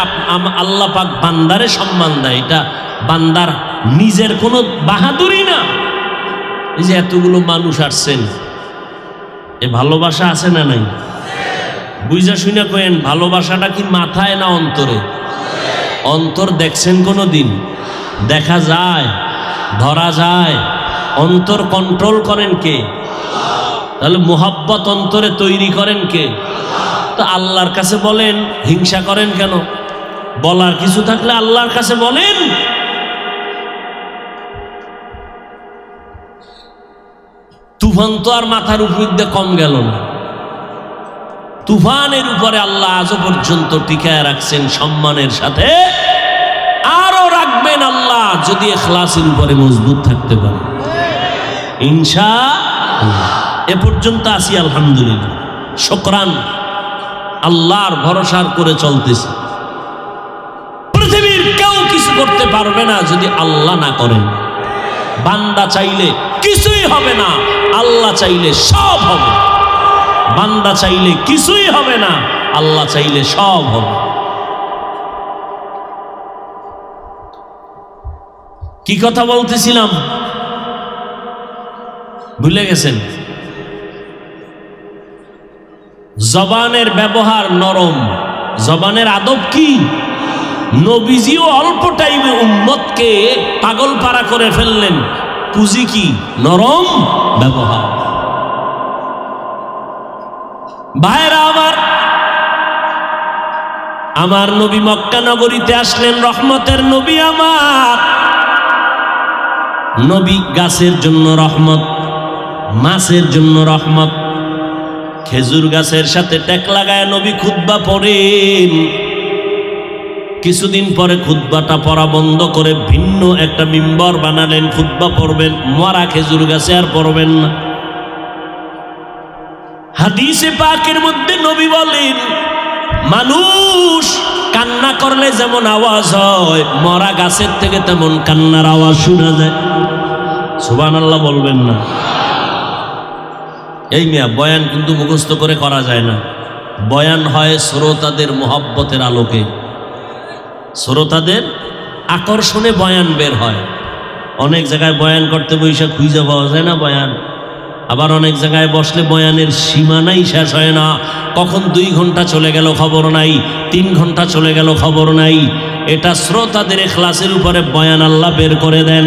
আল্লাহ পাক বান্দারে সম্মান দেয়, এটা বান্দার নিজের কোনো বাহাদুরি না। এই যে এতগুলো মানুষ আসছেন, এ ভালোবাসা আছে না নাই? বুঝা শুনে কেন, ভালোবাসাটা কি মাথায় না অন্তরে? অন্তর দেখছেন কোনো দিন? দেখা যায়, ধরা যায়। অন্তর কন্ট্রোল করেন কে? তাহলে মোহাব্বত অন্তরে তৈরি করেন কে? তো আল্লাহর কাছে বলেন, হিংসা করেন কেন? বলার কিছু থাকলে আল্লাহর কাছে বলেন। তুফান তো আর মাথার উপর দিয়ে কম গেল না, তুফানের উপরে আল্লাহ আজও পর্যন্ত টিকায় রাখছেন সম্মানের সাথে, আরো রাখবেন আল্লাহ যদি ইখলাসের উপরে মজবুত থাকতে পারে ইনশাআল্লাহ। এ পর্যন্ত আসি আলহামদুলিল্লাহ, শুকরান। আল্লাহর ভরসা করে চলতেছি। পৃথিবীর কেউ কিছু করতে পারবে না যদি আল্লাহ না করেন। বান্দা চাইলে কিছুই হবে না, আল্লাহ চাইলে সব হবে। বান্দা চাইলে কিছুই হবে না, আল্লাহ চাইলে সব হবে। কি কথা বলতেছিলাম ভুলে গেছেন? জবানের ব্যবহার নরম, জবানের আদব কি? নবীজিও অল্প টাইমে উম্মতকে পাগল পারা করে ফেললেন। পুঁজি কি? নরম ব্যবহার। ভাইরা আমার নবী মক্কা নগরীতে আসলেন, রহমতের নবী। আমার নবী গাছের জন্য রহমত, মাছের জন্য রহমত। খেজুর গাছের সাথে টেক লাগায় নবী খুতবা পড়েন। কিছুদিন পরে খুতবাটা পড়া বন্ধ করে ভিন্ন একটা মিম্বর বানালেন, খুতবা পড়বেন। মরা খেজুর গাছে আর পড়বেন না। হাদিসে পাকের মধ্যে নবী বলেন, মানুষ কান্না করলে যেমন আওয়াজ হয়, মরা গাছের থেকে তেমন কান্নার আওয়াজ শোনা যায়। সুবহানাল্লাহ বলবেন না? এই মিয়া, বয়ান কিন্তু মুখস্থ করে করা যায় না। বয়ান হয় শ্রোতাদের মোহাব্বতের আলোকে, শ্রোতাদের আকর্ষণে বয়ান বের হয়। অনেক জায়গায় বয়ান করতে বসে খুঁজে পাওয়া যায় না বয়ান। আবার অনেক জায়গায় বসলে বয়ানের সীমানাই শেষ হয় না। কখন 2 ঘন্টা চলে গেল খবর নাই, 3 ঘন্টা চলে গেল খবর নাই। এটা শ্রোতাদের ইখলাসের উপরে বয়ান আল্লাহ বের করে দেন।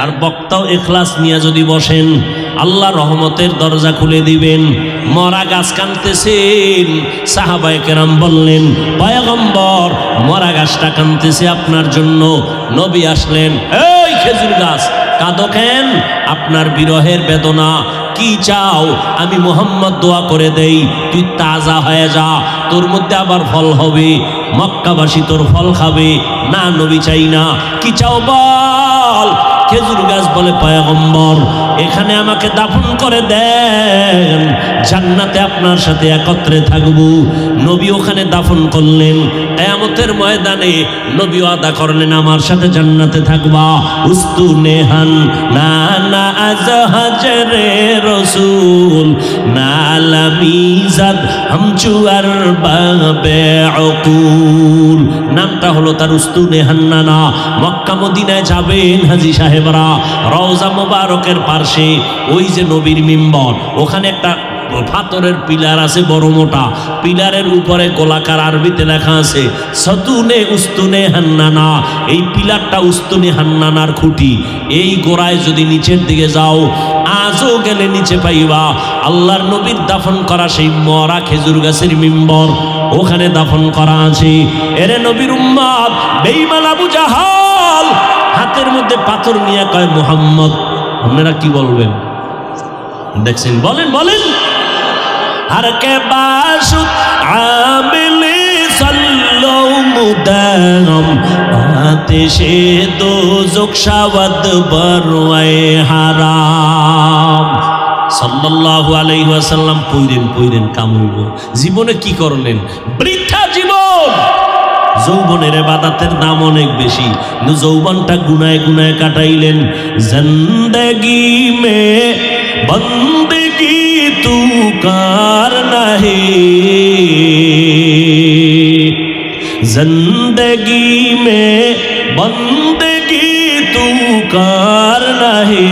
আর বক্তাও ইখলাস নিয়ে যদি বসেন, আল্লাহ রহমতের দরজা খুলে দিবেন। মরা গাছ কাঁদতেছেন, সাহাবায়ে কেরাম বললেন, পয়গম্বর মরা গাছটা কাঁদতেছে আপনার জন্য। নবী আসলেন, এই খেজুর গাছ কাঁদো কেন? আপনার বিরহের বেদনা। কি চাও? আমি মুহাম্মদ দোয়া করে দেই, তুই তাজা হয়ে যা, তোর মধ্যে আবার ফল হবে, মক্কাবাসী তোর ফল খাবে। না নবী চাই না। কি চাও বল? খেজুর গাছ বলে, পয়গম্বর এখানে আমাকে দাফন করে দেন, জান্নাতে আপনার সাথে একত্রে থাকবো। নবী ওখানে দাফন করলেন। কিয়ামতের ময়দানে নবী ওয়াদা করলেন, আমার সাথে জান্নাতে থাকবা। উস্তুনেহান না না আজহাজরে রসুল নালামিজাদ হামচুয়ার বাবে উকুল। নামটা হলো তার উস্তুনেহান্নানা। মক্কা মদিনায় যাবেন হাজী সাহেবরা, রওজা মোবারকের পাশে ওই যে নবীর মিম্বর, ওখানে একটা পাথরের পিলার আছে বড় মোটা। পিলারের উপরে গোলাকার আরবিতে লেখা আছে সতুনে উস্তুনে হান্নানা। এই পিলারটা উস্তুনে হান্নানার খুঁটি। এই গোড়ায় যদি নিচের দিকে যাও, আজও গেলে নিচে পাইবা আল্লাহর নবীর দাফন করা সেই মরা খেজুর গাছের মিম্বর, ওখানে দাফন করা আছে। এরে নবীর উম্মত, বেঈমান আবু জাহাল হাতের মধ্যে পাথর নিয়ে কয়, মুহাম্মদ। আপনারা কি বলবেন? দেখছেন? বলেন বলেন। हर के बाशुक आमिले सल्लो मुदाम आतिशे दोज़ख शावद बरवाए हाराम। সাল্লাল্লাহু আলাইহি ওয়াসাল্লাম পইরেন কামড়িব। জীবনে কি করলেন? বৃথা জীবন। যৌবনের ইবাদতের দাম অনেক বেশি, যৌবনটা গুনায় গুনায় কাটাইলেন। জিন্দেগি মে বন্দেগি तू करना है, जिंदगी में बंदगी तू करना है,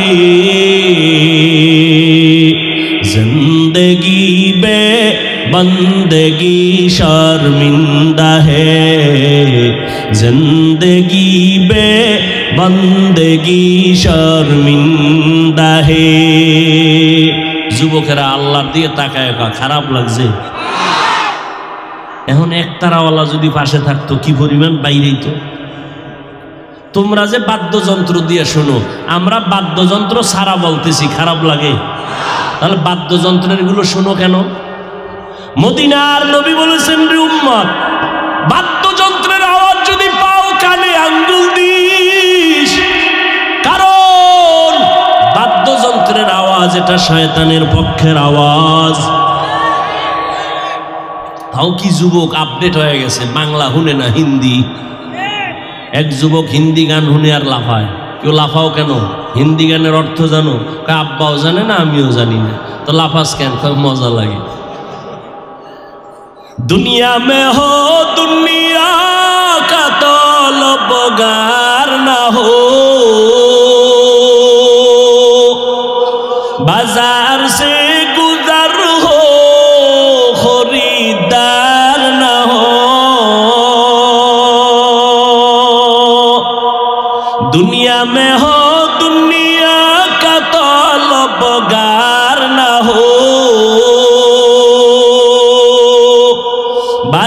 जिंदगी बे बंदगी शर्मिंदा है, जिंदगी बे बंदगी शर्मिंदा है। যুবকেরা আল্লাহর দিয়ে তাকায়, খারাপ লাগছে। এখন একতারাওয়ালা যদি পাশে থাকতো কি পরিমাণ বাইরেই তো। তোমরা যে বাদ্যযন্ত্র দিয়ে শোনো, আমরা বাদ্যযন্ত্র ছাড়া বলতেছি, খারাপ লাগে? তাহলে বাদ্যযন্ত্রের গুলো শোনো কেন? মদিনার নবী বলেছেন, রে উম্মত, বাদ্যযন্ত্রের আওয়াজ যদি পাও কানে আঙ্গুল দিস, কারণ বাদ্যযন্ত্রের আওয়াজ এটা শয়তানের পক্ষের আওয়াজ। তাও কি যুবক আপডেট হয়ে গেছে, বাংলা শুনে না হিন্দি। এক যুবক হিন্দি গান শুনে আর লাফায়। কেউ লাফাও কেন? হিন্দি গানের অর্থ জানো? আব্বাও জানে না, আমিও জানি না, তো লাফাস কেন? মজা লাগে। दुनिया में हो दुनिया का तलबगार ना हो, बाजार से गुजर हो खरीदार ना हो, दुनिया में हो दुनिया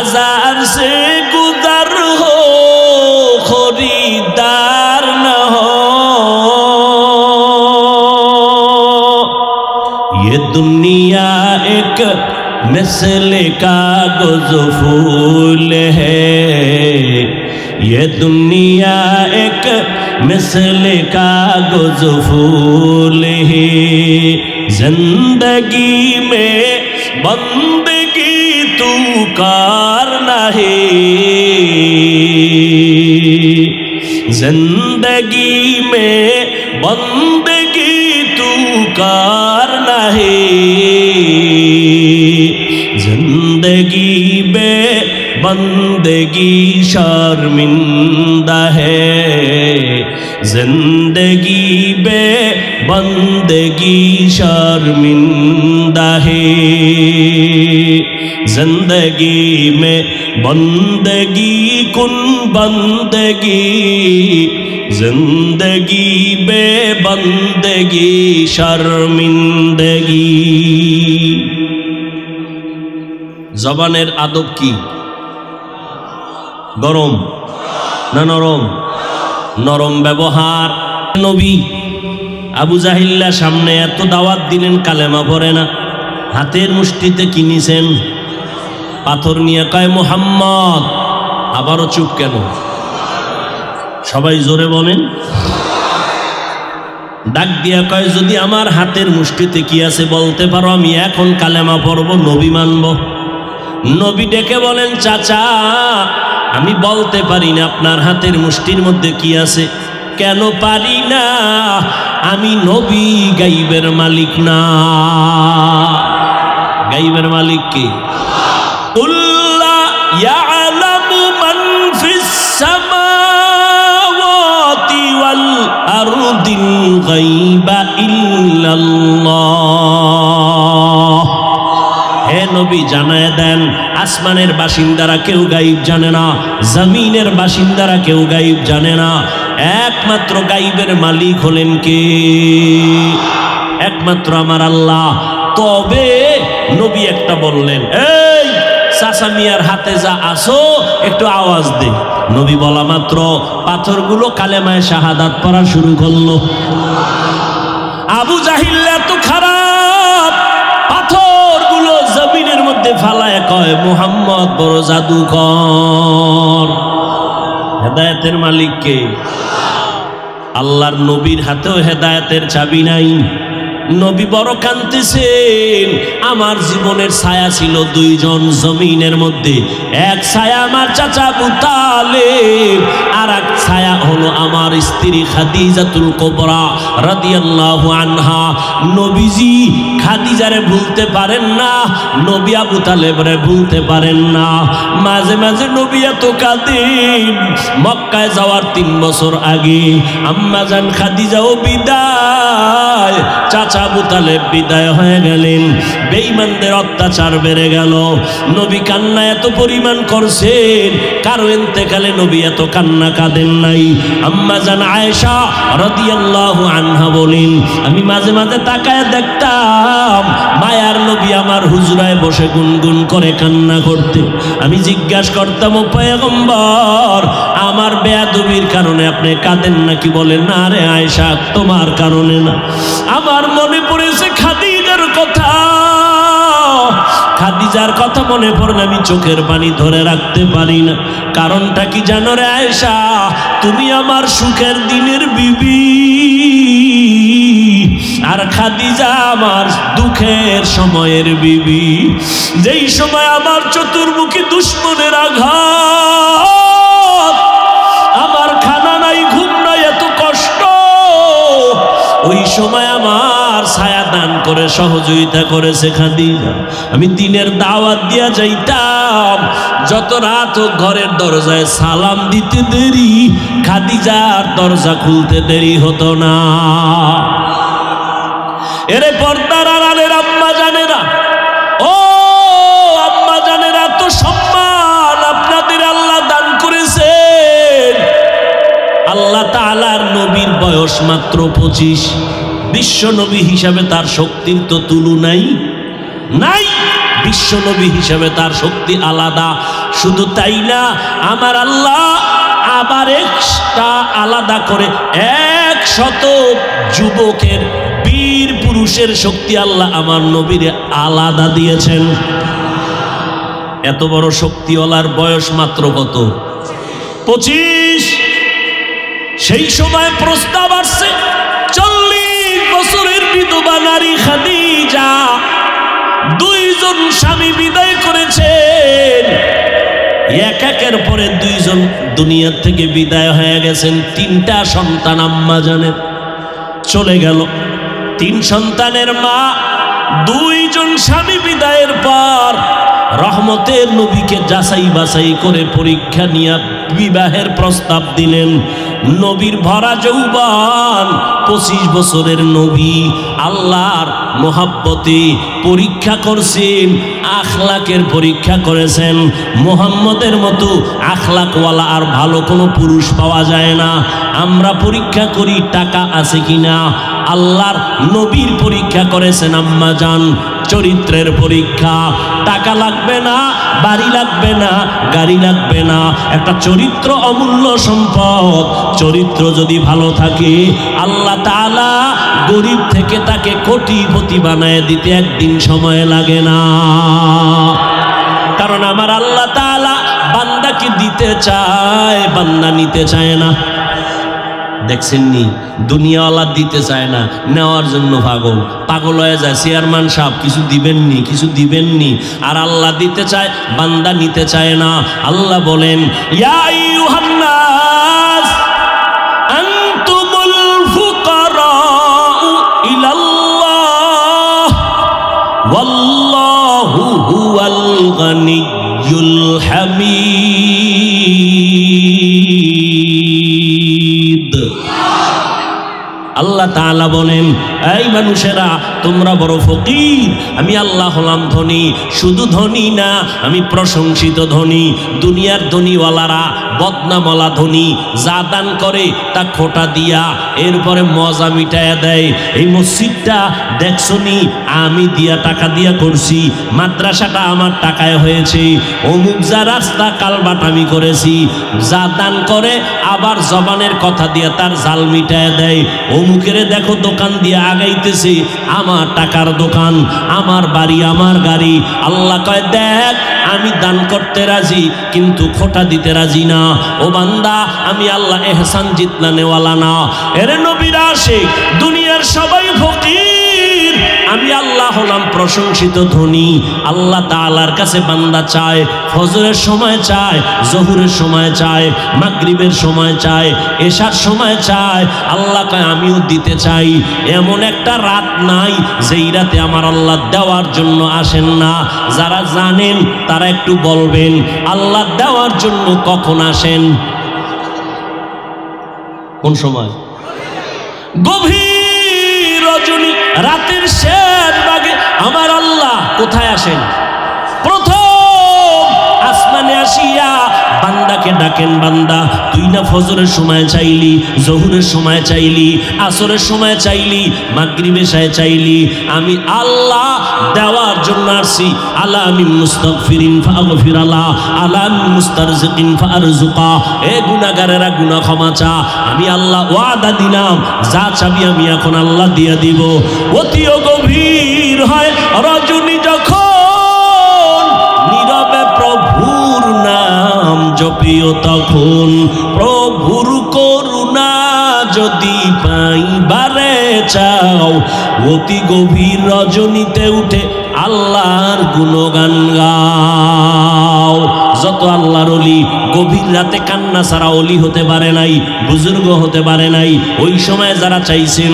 बाजार से गुजर हो खरीदार न हो, ये दुनिया एक मिसले कागज फूल है, ये दुनिया एक मिसले कागज फूल है। जिंदगी में बंदगी तू करना है, जिंदगी में बंदगी तू करना है, जिंदगी में बंदगी शर्मिंदा है, जिंदगी में बंदगी शर्मिंदा है, जिंदगी में बंदगी कुन बंदगी, जिंदगी में बंदगी शर्मिंदगी। জবানের আদব কি? গরম না নরম? নরম ব্যবহার। নবী আবু জাহিল্লা সামনে এত দাওয়াত দিলেন, কালেমা পড়ে না, হাতের মুষ্টিতে কিনেছেন পাথর নিয়ে, কয় মুহাম্মদ। আবারও চুপ কেন? সবাই জোরে বলেন। ডাক দিয়া কয়, যদি আমার হাতের মুষ্টিতে কি আছে বলতে পারো, আমি এখন কালেমা পড়ব, নবী মানব। নবী ডেকে বলেন, চাচা আমি বলতে পারি না আপনার হাতের মুষ্টির মধ্যে কি আছে। কেন পারি না? আমি নবী গাইবের মালিক না। গাইবের মালিক কে? কুল্লা ইয়ালামু মান ফিস সামাওয়াতি ওয়াল আরদিল গায়বা ইল্লাল্লাহ। হে নবী জানায় দেন, আসমানের বাসিন্দারা কেউ গায়েব জানে না, জমিনের বাসিন্দারা কেউ গায়েব জানে না, একমাত্র গায়েবের মালিক হলেন কে? একমাত্র আমার আল্লাহ। তবে নবী একটা বললেন, এই চাচা মিয়ার হাতে যা আসো একটু আওয়াজ দে। নবী বলা মাত্র পাথরগুলো কালেমায়ে শাহাদাত পড়া শুরু করলো। আবু জাহিল এত খারাপ, পাথরগুলো জমিনের মধ্যে ফালায় কয়, মুহাম্মদ বড় জাদুকর। হেদায়েতের মালিক কে? আল্লাহর নবীর হাতেও হেদায়েতের চাবি নাই। নবী বড় কাঁদতেছেন। আমার জীবনের ছায়া ছিল দুইজন জমিনের মধ্যে, এক ছায়া আমার চাচা আবু তালেব, আর এক ছায়া হলো আমার স্ত্রী খাদিজাতুল কুবরা রাদিয়াল্লাহু আনহা। নবীজি খাদিজারে ভুলতে পারেন না, নবী আবু তালেবরে ভুলতে পারেন না। মাঝে মাঝে নবী এত কাঁদেন, মক্কায় যাওয়ার 3 বছর আগে আম্মা জান খাদিজাও বিদায়, চাচা আবু তালেব বিদায় হয়ে গেলেন, বেঈমানদের অত্যাচার বেড়ে গেল। নবী কান্না এত পরিমাণ করছেন, কারো ইন্তেকালে নবী এত কান্না কাঁদেন নাই। আম্মা জান আয়েশা রাদিয়াল্লাহু আনহা বলেন, আমি মাঝে মাঝে তাকায় দেখতাম মায়ার নবী আমার হুজরায় বসে গুনগুন করে কান্না করতে। আমি জিজ্ঞাসা করতাম, ও পয়গম্বর, আমার বেয়াদবির কারণে আপনি কাঁদেন নাকি? বলেন, না রে আয়েশা, তোমার কারণে না। আমার মনে পড়েছে খাদিজার কথা, খাদিজার কথা মনে পড়লে আমি চোখের পানি ধরে রাখতে পারি না। কারণটা কি জানো রে আয়েশা? তুমি আমার সুখের দিনের বিবি, আর খাদিজা আমার দুঃখের সময়ের বিবি। যেই সময় আমার চতুর্মুখী দুশ্মনের আঘাত, আমার খানা নাই, ঘুম নাই, এত কষ্ট, ওই সময় আমার ছায়া দান করে সহযোগিতা করেছে খাদিজা। আমি দিনের দাওয়াত দিয়া যাইতাম, যত রাত হোক ঘরের দরজায় সালাম দিতে দেরি, খাদিজার দরজা খুলতে দেরি হতো না। এরে পর্দার আড়ালের আম্মা জানেরা, ও আম্মা জানেরা, তো সম্মান আপনাদের আল্লাহ দান করেছেন। আল্লাহ তাআলার নবীর বয়স মাত্র 25, বিশ্ব নবী হিসাবে তার শক্তির তো তুলনাই নাই। বিশ্বনবী হিসেবে তার শক্তি আলাদা। শুধু তাই না, আমার আল্লাহ আবার একটা আলাদা করে 100 যুবকের বীর পুরুষের শক্তি আল্লাহ আমার নবীরে আলাদা দিয়েছেন। এত বড় শক্তিওয়ালার বয়স মাত্র কত? 25। সেই সময় প্রস্তাব আসছে 40 বছরের বিধবা নারী খাদিজা 2 জন স্বামী বিদায় করেছেন। একের পরে 2 জন দুনিয়ার থেকে বিদায় হয়ে গেছেন। 3টা সন্তান আম্মা জানের চলে গেল। 3 সন্তানের মা 2 জন স্বামী বিদায়ের পর রহমতের নবীকে যাচাই বাছাই করে পরীক্ষা নিয়ে বিবাহের প্রস্তাব দিলেন। নবীর ভরা যৌবন, 25 বছরের নবী আল্লাহর মোহাব্বতে পরীক্ষা করছেন, আখলাকের পরীক্ষা করেছেন। মোহাম্মদের মতো আখলাকওয়ালা আর ভালো কোনো পুরুষ পাওয়া যায় না। আমরা পরীক্ষা করি টাকা আছে কিনা, আল্লাহর নবীর পরীক্ষা করেছেন আম্মা জান, চরিত্রের পরীক্ষা। টাকা লাগবে না, বাড়ি লাগবে না, গাড়ি লাগবে না, একটা চরিত্র অমূল্য সম্পদ। চরিত্র যদি ভালো থাকে আল্লাহ তাআলা গরিব থেকে তাকে কোটিপতি বানায় দিতে একদিন সময় লাগে না। কারণ আমার আল্লাহ তাআলা বান্দাকে দিতে চায়, বান্দা নিতে চায় না। দেখছেননি, দুনিয়াওয়ালা দিতে চায় না, নেওয়ার জন্য পাগল পাগল হয়ে যায়। চেয়ারম্যান সাহেব কিছু দিবেননি, কিছু দিবেননি, আর আল্লাহ দিতে চায়, বান্দা নিতে চায় না। আল্লাহ বলেন, ইয়া আইয়ুহান নাস আনতুমুল ফুকারাউ ইলাল্লাহ ওয়াল্লাহু হুয়াল গানিয়্যুল হামিদ। আল্লাহ তাআলা বলেন, এই মানুষেরা তোমরা বড় ফকির, আমি আল্লাহ হলাম ধনী। শুধু ধনী না, আমি প্রশংসিত ধনী। দুনিয়ার ধনীওয়ালারা বদনামওয়ালা ধনী, যা দান করে তা খোটা দিয়া এরপরে মজা মিটায়া দেয়। এই মসজিদটা দেখছনি আমি দিয়া টাকা দিয়া করছি, মাদ্রাসাটা আমার টাকায় হয়েছে, অমুক যা রাস্তা কালবাট আমি করেছি। যা দান করে আবার জবানের কথা দিয়া তার জাল মিটায়া দেয়। অমুকেরে দেখো দোকান দিয়ে আগাইতেছে, আমার টাকার দোকান, আমার বাড়ি, আমার গাড়ি। আল্লাহ কয়, দেখ আমি দান করতে রাজি, কিন্তু খোটা দিতে রাজি না। ও বান্দা, আমি আল্লাহ এহসান জিতনা নেওয়ালা না। এরে নবীর আশিক, দুনিয়ার সবাই ফকির, আমি আল্লাহ হলাম প্রশংসিত ধনী। আল্লাহ তাআলার কাছে বান্দা চায়, ফজরের সময় চায়, জোহরের সময় চায়, মাগরিবের সময় চায়, এশার সময় চায়। আল্লাহ কয়, আমিও দিতে চাই। এমন একটা রাত নাই যেই রাতে আমার আল্লাহ দেওয়ার জন্য আসেন না। যারা জানেন তারা একটু বলবেন, আল্লাহ দেওয়ার জন্য কখন আসেন? কোন সময়? গভীর রজনী, রাতের শেষ ভাগে আমার আল্লাহ কোথায় আসেন? প্রথম আসমানে আসিয়া বান্দাকে ডাকেন, বান্দা তুই না ফজরের সময় চাইলি, জোহরের সময় চাইলি, আসরের সময় চাইলি, মাগরিবে চাইলি, আমি আল্লাহ দেওয়ার জন্য আসছি। আলা মিন মুস্তাগফিরিন ফাগফির আলা, আলা মিন মুস্তারজিকিন ফারজুকা। এ গুনাহগারেরা গুনাহ ক্ষমা চা, আমি আল্লাহ ওয়াদা দিলাম, যা চাবি আমি এখন আল্লাহ দিয়ে দিব। অতিও গভীর হয় রজনী যখন, নীরবে প্রভুর নাম জপিও তখন। প্রভুর করুণা যদি পাইবারে চাও, অতি গভীর রজনীতে উঠে আল্লাহর গুণগান গাও। যত আল্লাহর ওলি গভীর রাতে কান্না ছাড়া ওলি হতে পারে নাই, বুজুর্গ হতে পারে নাই। ওই সময় যারা চাইছেন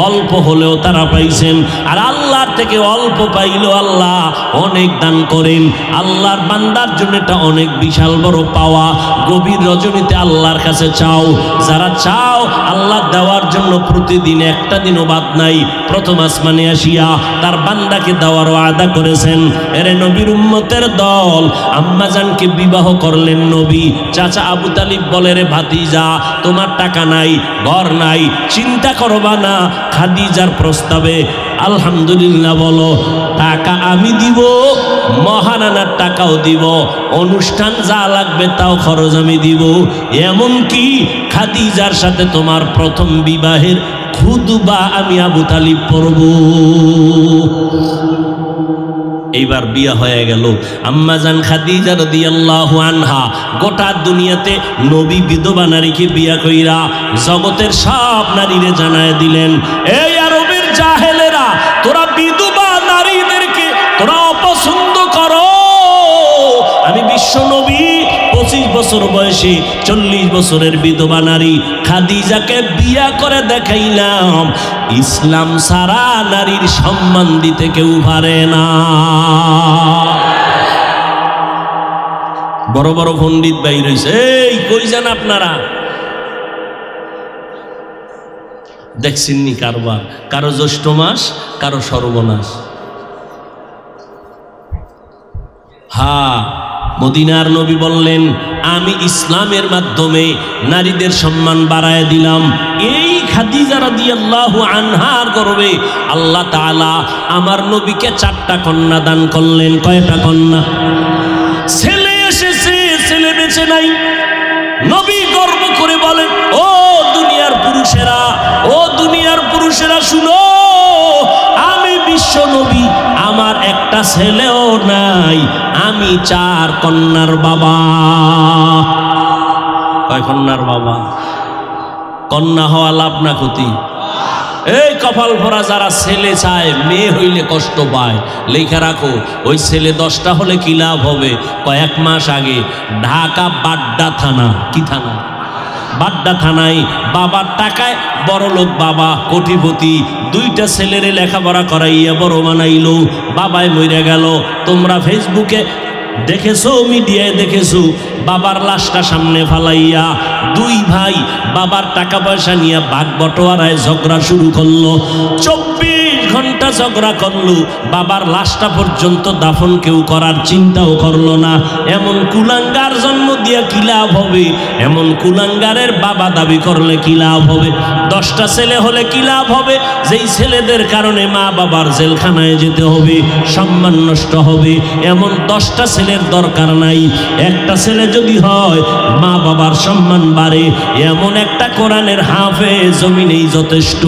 অল্প হলেও তারা পাইছেন, আর আল্লাহর থেকে অল্প পাইলেও আল্লাহ অনেক দান করেন। আল্লাহর বান্দার জন্য এটা অনেক বিশাল বড় পাওয়া। গভীর রজনীতে আল্লাহর কাছে চাও। যারা চাও আল্লাহ দেওয়ার জন্য প্রতিদিন একটা দিনও বাদ নাই, প্রথম আসমানে আসিয়া তার বান্দাকে দেওয়ার ওয়াদা করেছেন। এরে নবীর উম্মতের দল, আম্মাজানকে বিবাহ করলেন নবী। চাচা আবু তালিব বলে, রে ভাতিজা, তোমার টাকা নাই, ঘর নাই, চিন্তা করবা না, খাদিজার প্রস্তাবে আলহামদুলিল্লাহ বলো। টাকা আমি দিব, মহারানার টাকাও দিব, অনুষ্ঠান যা লাগবে তাও খরচ আমি দিব, এমনকি খাদিজার সাথে তোমার প্রথম বিবাহের খুতবা আমি আবু তালিব পড়ব। এইবার বিয়া হয়ে গেল। আম্মাজান খাদিজা রাদিয়াল্লাহু আনহা গোটা দুনিয়াতে নবী বিধবা নারীকে বিয়া কইরা জগতের সব নারীরে জানায় দিলেন, এই আরবের জাহেলেরা, তোরা বিধবা নারীদেরকে তোরা অপছন্দ করো, আমি বিশ্ব নবী 25 বছর বয়সে 40 বছরের বিধবা নারী খাদিজাকে বিয়া করে দেখাইলাম, ইসলাম সারা নারীর সম্মান দিতে কেউ পারে না। বড় বড় পণ্ডিত ভাই রয়েছে, এই কই যান আপনারা? দেখছেননি কারবার, কারো জ্যৈষ্ঠ মাস, কারো সর্বনাশ। হ্যাঁ, মদিনার নবী বললেন, আমি ইসলামের মাধ্যমে নারীদের সম্মান বাড়ায় দিলাম। এই খাদিজা রাদিয়াল্লাহু আনহার গর্বে আল্লাহ তাআলা আমার নবীকে 4টা কন্যা দান করলেন। কয়টা কন্যা? ছেলে এসেছে, ছেলে বেঁচে নাই। নবী গর্ব করে বলেন, ও দুনিয়ার পুরুষেরা, ও দুনিয়ার পুরুষেরা শুনো, আমি বিশ্ব নবী, আমার একটা ছেলেও নাই, আমি 4 কন্যার বাবা। কয় কন্যার বাবা? কন্যা হওয়া লাভ না ক্ষতি? এই কপাল ভরা যারা ছেলে চায়, মেয়ে হইলে কষ্ট পায়, লেখা রাখো, ওই ছেলে 10টা হলে কি লাভ হবে? কয়েক মাস আগে ঢাকা বাড্ডা থানা, কি থানা? বাড্ডা থানায় বাবার টাকায় বড় লোক বাবা, কোটিপতি, 2টা ছেলেরে লেখাপড়া করাইয়া বড় বানাইল, বাবাই মরে গেল। তোমরা ফেসবুকে দেখেছো, মিডিয়ায় দেখেছো, বাবার লাশটা সামনে ফালাইয়া 2 ভাই বাবার টাকা পয়সা নিয়ে ভাগ বটোয়ারায় ঝগড়া শুরু করলো। 24 ঘন্টা ঝগড়া করলো, বাবার লাশটা পর্যন্ত দাফন কেউ করার চিন্তাও করলো না। এমন কুলাঙ্গার জন্ম দিয়া কি লাভ হবে? এমন কুলাঙ্গারের বাবা দাবি করলে কি লাভ হবে? 10টা ছেলে হলে কি লাভ হবে? যেই ছেলেদের কারণে মা বাবার জেলখানায় যেতে হবে, সম্মান নষ্ট হবে, এমন 10টা ছেলের দরকার নাই। একটা ছেলে যদি হয়, মা বাবার সম্মান বাড়ে, এমন একটা কোরআনের হাফেজ জমিনেই যথেষ্ট।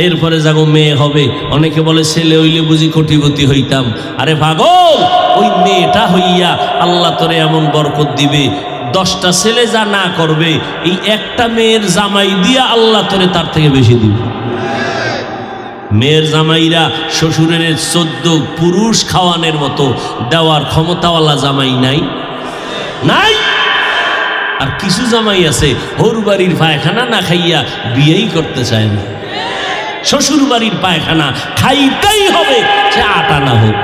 এরপরে যাগো মেয়ে হবে। অনেকে বলে ছেলে হইলে বুঝি কোটিপতি হইতাম। আরে পাগল, ওই মেয়েটা হইয়া আল্লাহ তোরে এমন বরকত দিবে, 10টা ছেলে যা না করবে, এই একটা মেয়ের জামাই দিয়া আল্লাহ তোরে তার থেকে বেশি দিবে। মেয়ের জামাইরা শ্বশুরের 14 পুরুষ খাওয়ানোর মতো দেওয়ার ক্ষমতাওয়ালা জামাই নাই? নাই। আর কিছু জামাই আছে, ওর বাড়ির পায়খানা না খাইয়া বিয়েই করতে চায় না। শ্বশুর বাড়ির পায়খানা খাইতেই হবে, সে 8 আনা হোক,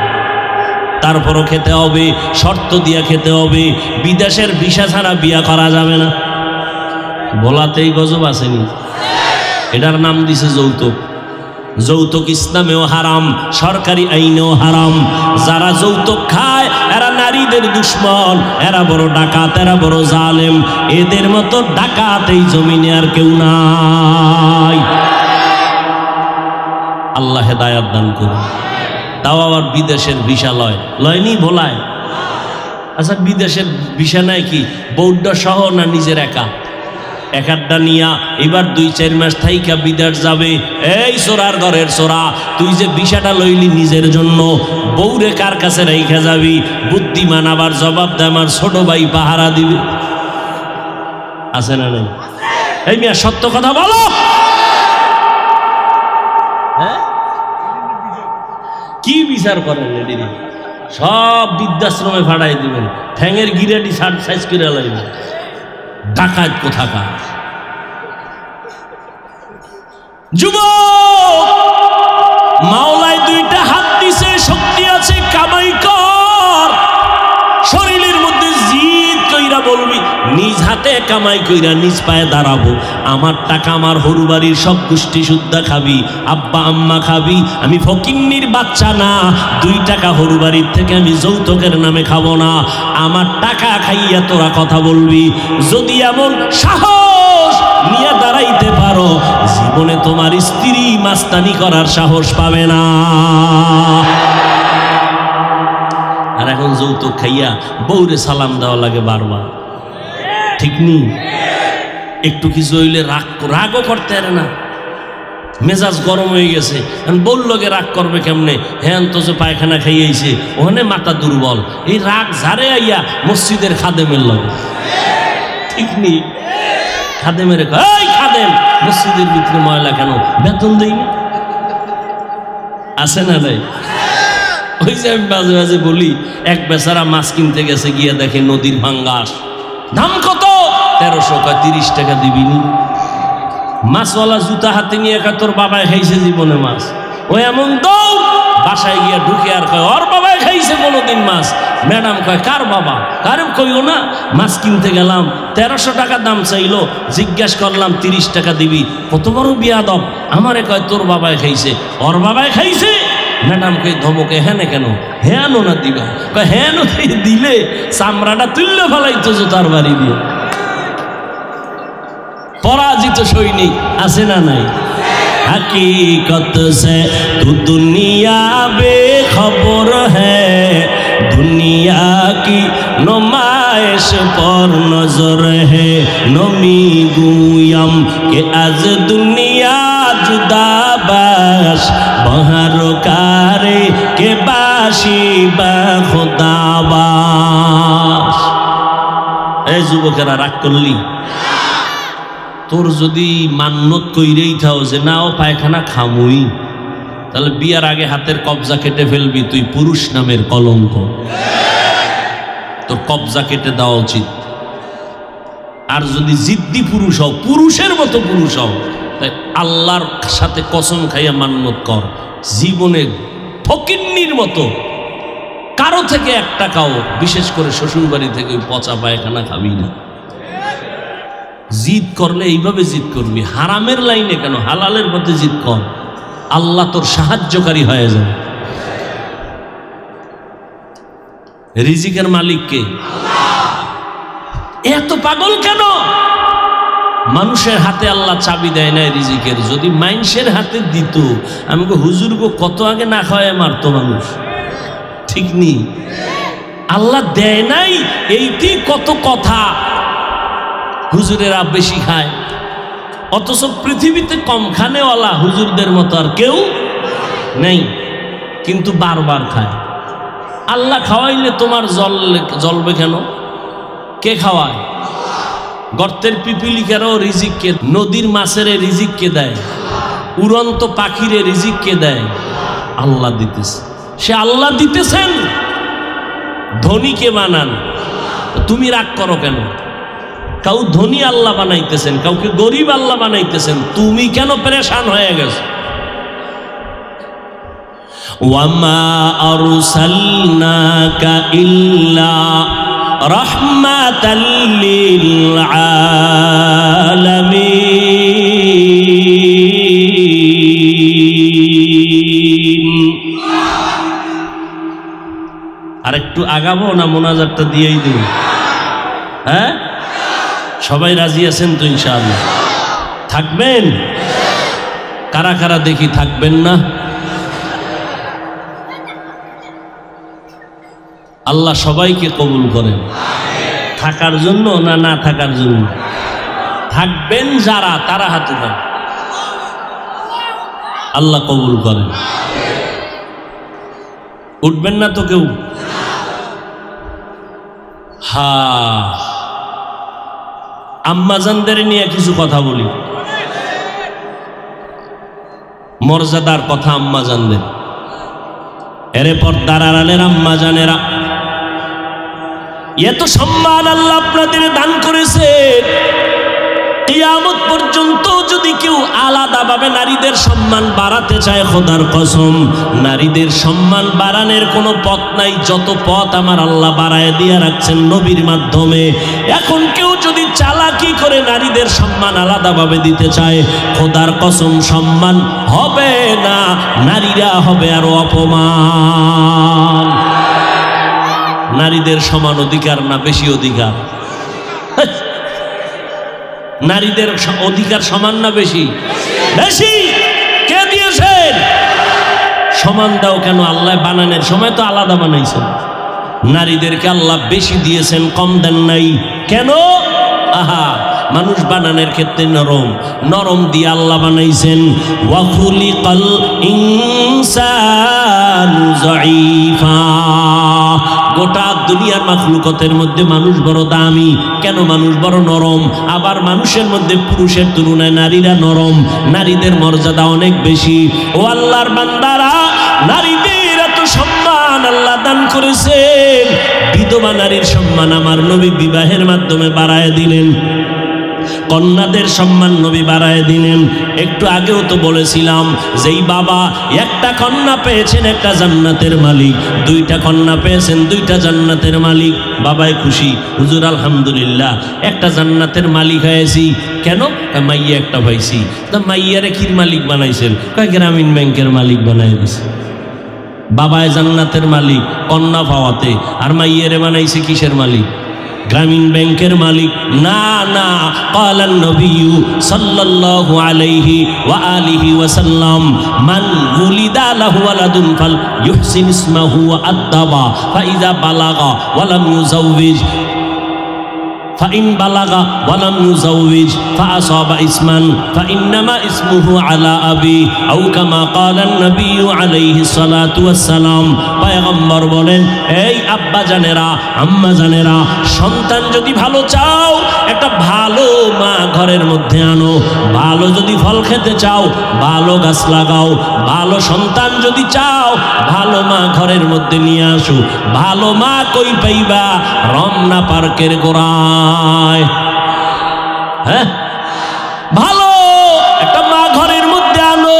তারপরও খেতে হবে, শর্ত দিয়া খেতে হবে। বিদেশের ভিসা ছাড়া বিয়া করা যাবে না। বলাতেই গজব আসেনি? এটার নাম দিছে যৌতুক। যৌতুক ইসলামেও হারাম, সরকারি আইনেও হারাম। যারা যৌতুক খায় এরা নারীদের দুশ্মন, এরা বড় ডাকাত, এরা বড় জালেম। এদের মতো ডাকাত এই জমিনে আর কেউ নাই। আল্লাহ হেদায়াত দান করুন। তাও আবার বিদেশের ভিসা লয়নি ভোলায়। আচ্ছা, বিদেশের ভিসা নেয় কি বৌদ্ধ সহ না নিজের একা? একাড্ডা নিয়া এবার 2-4 মাস থাইকা বিদেশ যাবে। এই চোরার ঘরের চোরা, তুই যে ভিসাটা লইলি নিজের জন্য, বউরে কার কাছে রেখে যাবি? বুদ্ধিমান আবার জবাব দেয়, আমার ছোট ভাই পাহারা দিবে। আছে না নাই? এই মিয়া সত্য কথা বলো। হ্যাঁ, কি বিচার করেন? সব বৃদ্ধাশ্রমে ভাড়াই দিবেন, ঠ্যাঙের গিরাটি সাইজ করে লাগবে। ডাকাত কোথাকার। যুবক, মাওলায় 2টা হাত দিছে, শক্তি আছে, কামাই কর। শরীরের মধ্যে জিদ কইরা বলবি, নিজ হাতে কামাই কইরা নিজ পায়ে দাঁড়াবো। আমার টাকা আমার হরু বাড়ির সব গোষ্ঠী শুদ্ধা খাবি, আব্বা আম্মা খাবি। আমি ফকিন্নির বাচ্চা না, 2 টাকা হরু বাড়ির থেকে আমি যৌতুকের নামে খাবো না। আমার টাকা খাইয়া তোরা কথা বলবি। যদি এমন সাহস নিয়ে দাঁড়াইতে পারো, জীবনে তোমার স্ত্রী মাস্তানি করার সাহস পাবে না। আর এখন যৌতুক খাইয়া বউরে সালাম দেওয়া লাগে বারবার, ঠিক নি? একটু কিছু হইলে রাগও করতে পারে না, মেজাজ গরম হয়ে গেছে। বললোকে রাগ করবে কেমনে? হ্যাঁ তো যে পায়খানা খাইয়েছে, ওখানে মাথা দুর্বল, এই রাগ ঝাড়ে আইয়া মসজিদের খাদেমের লগে, ঠিক নি? খাদেমের এই খাদেম মসজিদের ভিতরে ময়লা কেন, বেতন দেয়নি? আছে না নাই? ওই যে আমি মাঝে মাঝে বলি, এক বেচারা মাছ কিনতে গেছে, গিয়ে দেখে নদীর ভাঙ্গাস, দাম কত? 1300। 30 টাকা দিবিনি? মাছওয়ালা জুতা হাতে নিয়ে একা তোর বাবাই খাইছে জীবনে মাছ, ও এমন দৌড় বাসায় গিয়া ঢুকে আর কয় ওর বাবাই খাইছে কোনোদিন মাছ। ম্যাডাম কয় কার বাবা? কারে কইও না, মাছ কিনতে গেলাম 1300 টাকা দাম চাইলো, জিজ্ঞাসা করলাম 30 টাকা দিবি। কত বড় বিয়াদব, আমারে কয় তোর বাবাই খাইছে। ওর বাবাই খাইছে? ম্যাডাম কই ধমকে, হ্যাঁ কেন? হ্যাঁ না দিবা? কয় হ্যাঁ দিলে চামড়াটা তুললে ফেলাইতো জোতার বাড়ি দিয়ে। পরাজিত সৈনিক আছে না নাই? हकीकत से तू दुनिया बेखबर है, दुनिया की नुमाइश पर नजर है। नमी गुयम के आज दुनिया जुदा बाश, बहर कारे के बाशी बा खुदा बाश। ए যুবকেরা রাগ করলি? তোর যদি মান্যত কইরেই থাও যে না ও পায়খানা খামুই, তাহলে বিয়ার আগে হাতের কবজা কেটে ফেলবি, তুই পুরুষ নামের কলঙ্ক, তোর কবজা কেটে দেওয়া উচিত। আর যদি জিদ্দি পুরুষ হও, পুরুষের মতো পুরুষ হও, তাই আল্লাহর সাথে কসম খাইয়া মান্যত কর, জীবনে ফকিন্নির মতো কারো থেকে 1 টাকাও, বিশেষ করে শ্বশুর বাড়ি থেকে ওই পচা পায়খানা খাবি না। জিদ করলে এইভাবে জিদ করবি, হারামের লাইনে কেন, হালালের পথে জিদ কর, আল্লাহ তোর সাহায্যকারী হয়ে যাবে। রিজিকের মালিক কে? এত পাগল কেন? মানুষের হাতে আল্লাহ চাবি দেয় নাই রিজিকের, যদি মানুষের হাতে দিত, আমাকে হুজুর গো কত আগে না খাওয়ায় মারতো মানুষ, ঠিক নি? আল্লাহ দেয় নাই এইটি কত কথা, হুজুরেরা বেশি খায়, অথচ পৃথিবীতে কম খানেওয়ালা হুজুরদের মতো আর কেউ নেই, কিন্তু বারবার খায়। আল্লাহ খাওয়াইলে তোমার জ্বলবে কেন? কে খাওয়ায়? গর্তের পিপিলিকারও রিজিক কে? নদীর মাছের রিজিক কে দেয়? উড়ন্ত পাখিরে রিজিক কে দেয়? আল্লাহ দিতেছে। সে আল্লাহ দিতেছেন, ধনীকে বানান, তুমি রাগ করো কেন? কাউ ধনী আল্লাহ বানাইতেছেন, কাউকে গরিব আল্লাহ বানাইতেছেন, তুমি কেন পেরেশান হয়ে গেছো? ওয়ামা আরসালনাকা ইল্লা রাহমাতাল লিল আলামিন। আরেকটু আগাবো না মোনাজাতটা দিয়েই দিই? হ্যাঁ, সবাই রাজি আছেন তো ইনশাআল্লাহ? থাকবেন? কারা কারা দেখি থাকবেন না? আল্লাহ সবাইকে কবুল করেন। থাকার জন্য না না থাকার জন্য? থাকবেন যারা, তারা হাত উঠান, আল্লাহ কবুল করেন। উঠবেন না তো কেউ? হা, আম্মাজানদের নিয়ে কিছু কথা বলি, মর্যাদার কথা আম্মাজানদের। এরপর দাঁড়ালের আম্মাজানেরা, এত সম্মান আল্লাহ আপনাদের দান করেছে, কিয়ামত পর্যন্ত যদি কেউ আলাদাভাবে নারীদের সম্মান বাড়াতে চায়, খোদার কসম নারীদের সম্মান বাড়ানোর কোনো পথ নাই। যত পথ আমার আল্লাহ বাড়ায় দিয়ে রাখছেন নবীর মাধ্যমে। এখন কেউ যদি চালাকি করে নারীদের সম্মান আলাদাভাবে দিতে চায়, খোদার কসম সম্মান হবে না, নারীরা হবে আরো অপমান। নারীদের সমান অধিকার না বেশি অধিকার? নারীদের অধিকার সমান না বেশি? বেশি। কে দিয়েছেন? সমান দাও কেন? আল্লাহ বানানোর সময় তো আলাদা বানাইছেন। নারীদেরকে আল্লাহ বেশি দিয়েছেন, কম দেন নাই কেন? আহা, মানুষ বানানোর ক্ষেত্রে নরম, নরম দিয়ে আল্লাহ বানাইছেন। ওয়া খুলিকাল ইনসানু যায়ীফা। গোটা দুনিয়ার মাখলুকতের মধ্যে মানুষ বড় দামি। কেন? মানুষ বড় নরম। আবার মানুষের মধ্যে পুরুষের তুলনায় নারীরা নরম, নারীদের মর্যাদা অনেক বেশি। ও আল্লাহর বান্দারা, নারীদের এত সম্মান আল্লাহ দান করেছেন। বিধবা নারীর সম্মান আমার নবী বিবাহের মাধ্যমে বাড়ায় দিলেন। কন্যাদের সম্মান নবী বাড়ায় দিলেন। একটু আগেও তো বলেছিলাম, যেই বাবা একটা কন্যা পেয়েছেন একটা জান্নাতের মালিক, দুইটা কন্যা পেয়েছেন দুইটা জান্নাতের মালিক। বাবাই খুশি, হুজুর আলহামদুলিল্লাহ একটা জান্নাতের মালিক হয়েছি। কেন? মাইয়া একটা পাইছি। তা মাইয়ারে কির মালিক বানাইছেন? গ্রামীণ ব্যাংকের মালিক বানাই দিছে। বাবায় জান্নাতের মালিক কন্যা পাওয়াতে, আর মাইয়ারে বানাইছে কিসের মালিক? গ্রামীণ ব্যাংকের মালিক না। না, ক্বালান নবী সাল্লাল্লাহু আলাইহি ওয়া আলিহি ওয়াসাল্লাম, মান উলিদা লাহু ওয়ালাদুন ফাল ইউহসিন ইসমাহু ওয়া আদ্দাবা ফাইযা বালাগা ওয়া লাম ইউজাওবিজ ফাইন বালাগা ওয়া লাম ইউজাওবিজ ফাআসাবা ইসমান ফাইন্নামা ইসমুহু আলা আবি আও কামা ক্বালান নবী আলাইহিস সালাতু ওয়াস সালাম। পয়গম্বর বলেন, এই আব্বা জানেরা, আম্মা জানেরা, সন্তান যদি ভালো চাও একটা ভালো মা ঘরের মধ্যে আনো। ভালো যদি ফল খেতে চাও ভালো গাছ লাগাও। ভালো সন্তান যদি চাও ভালো মা ঘরের মধ্যে নিয়ে আসো। ভালো মা কই পাইবা? রমনা পার্কের গোড়ায়। হ্যাঁ, ভালো একটা মা ঘরের মধ্যে আনো।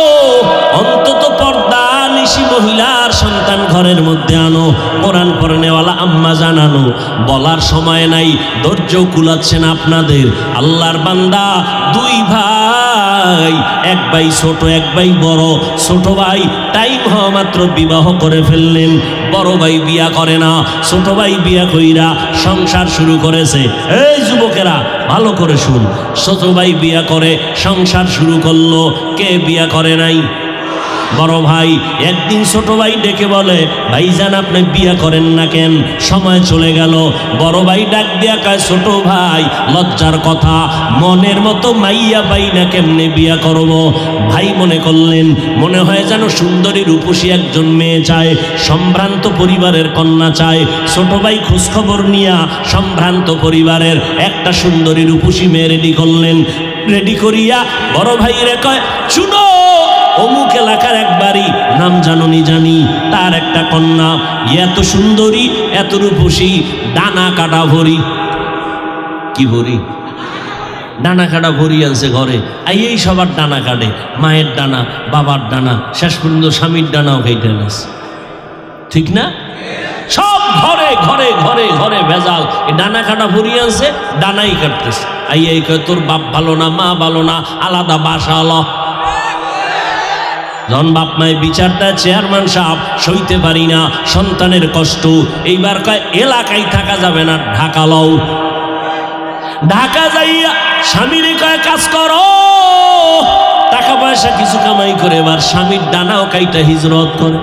অন্তত পর্দা নিশি মহিলার সন্তান ঘরের মধ্যে আনো। কোরআন পড়নেওয়ালা আম্মা জানানো। বলার সময় নাই, ধৈর্য কুলাচ্ছে না আপনাদের। আল্লাহর বান্দা দুই ভাই, এক ভাই ছোট এক ভাই বড়। ছোট ভাই টাইম হওয়া মাত্র বিবাহ করে ফেললেন। বড় ভাই বিয়া করে না, ছোট ভাই বিয়া কইরা সংসার শুরু করেছে। এই যুবকেরা ভালো করে শুন, ছোট ভাই বিয়া করে সংসার শুরু করলো। কে বিয়া করে নাই? বড় ভাই। একদিন ছোট ভাই ডেকে বলে, ভাইজান আপনি বিয়া করেন না কেন? সময় চলে গেল। বড় ভাই ডাক দিয়া কয়, ছোট ভাই লজ্জার কথা, মনের মতো মাইয়া পাই না, কেমনে বিয়া করব? ভাই মনে করলেন, মনে হয় যেন সুন্দরী রূপসী একজন মেয়ে চায়, সম্ভ্রান্ত পরিবারের কন্যা চায়। ছোট ভাই খোঁজখবর নিয়া সম্ভ্রান্ত পরিবারের একটা সুন্দরী রূপসী মেয়ে রেডি করলেন। রেডি করিয়া বড় ভাই রে কয়, শুনো, অমুক এলাকার এক বাড়ি, নাম জানি জানি, তার একটা কন্যা এত সুন্দরী এত রূপসী, ডানা কাটা ভরি। কি ভরি? ডানা কাটা ভরি আনছে ঘরে। এই সবার ডানা কাটে, মায়ের ডানা, বাবার ডানা, শেষ পর্যন্ত স্বামীর ডানাও কেটে নেছে। ঠিক না? সব ঘরে ঘরে ঘরে ঘরে ভেজাল। এই ডানা কাটা ভরি আনছে, ডানাই কাটতেছে। এই কয়, তোর বাপ ভালো না, মা ভালো না, আলাদা বাসা আলো। যখন বাপ মায়ের বিচারটা চেয়ারম্যান সাহেব সইতে পারি না, সন্তানের কষ্ট। এইবার কয়, এলাকায় থাকা যাবে না, ঢাকা লও। ঢাকা যাইয়া স্বামীরে কয়, কাজ করো, টাকা পয়সা কিছু কামাই করে। এবার স্বামীর ডানাও কাইটা হিজরত করে।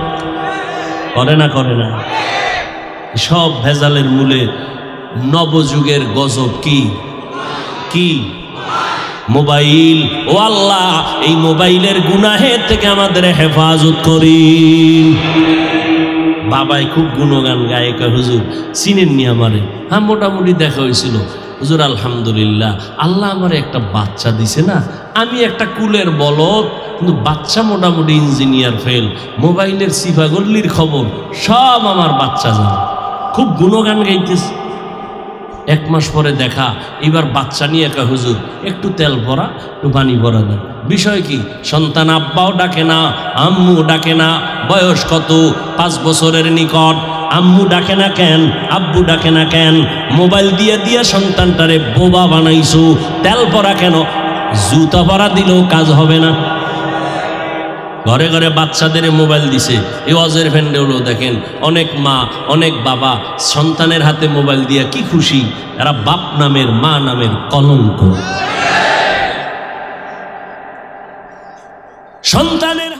করে না? করে না? সব ভেজালের মূলে নবযুগের গজব। কি কি? মোবাইল। ও আল্লাহ, এই মোবাইলের গুনাহের থেকে আমাদের হেফাজত করি। বাবাই খুব গুণগান গায়ে, কয়, হুজুর চিনেননি আমারে? হ্যাঁ, মোটামুটি দেখা হয়েছিল। হুজুর আলহামদুলিল্লাহ, আল্লাহ আমারে একটা বাচ্চা দিছে না, আমি একটা কুলের বলদ, কিন্তু বাচ্চা মোটামুটি ইঞ্জিনিয়ার ফেল। মোবাইলের সিফাগল্লির খবর সব আমার বাচ্চা জানে। খুব গুণগান গাইতেছে। এক মাস পরে দেখা, এবার বাচ্চা নিয়ে একা, হুজুর একটু তেল ভরা, একটু পানি ভরা দেন। বিষয় কি? সন্তান আব্বাও ডাকে না, আম্মু ডাকে না। বয়স কত? 5 বছরের নিকট। আম্মু ডাকে না কেন, আব্বু ডাকে না কেন? মোবাইল দিয়ে দিয়ে সন্তানটারে বোবা বানাইছো। তেল ভরা কেন? জুতা ভরা দিলেও কাজ হবে না। ঘরে ঘরে বাচ্চাদের মোবাইল দিছে। এই ওয়াজের ভেন্ডেগুলো দেখেন, অনেক মা অনেক বাবা সন্তানের হাতে মোবাইল দিয়া কি খুশি। এরা বাপ নামের মা নামের কলঙ্ক। সন্তানের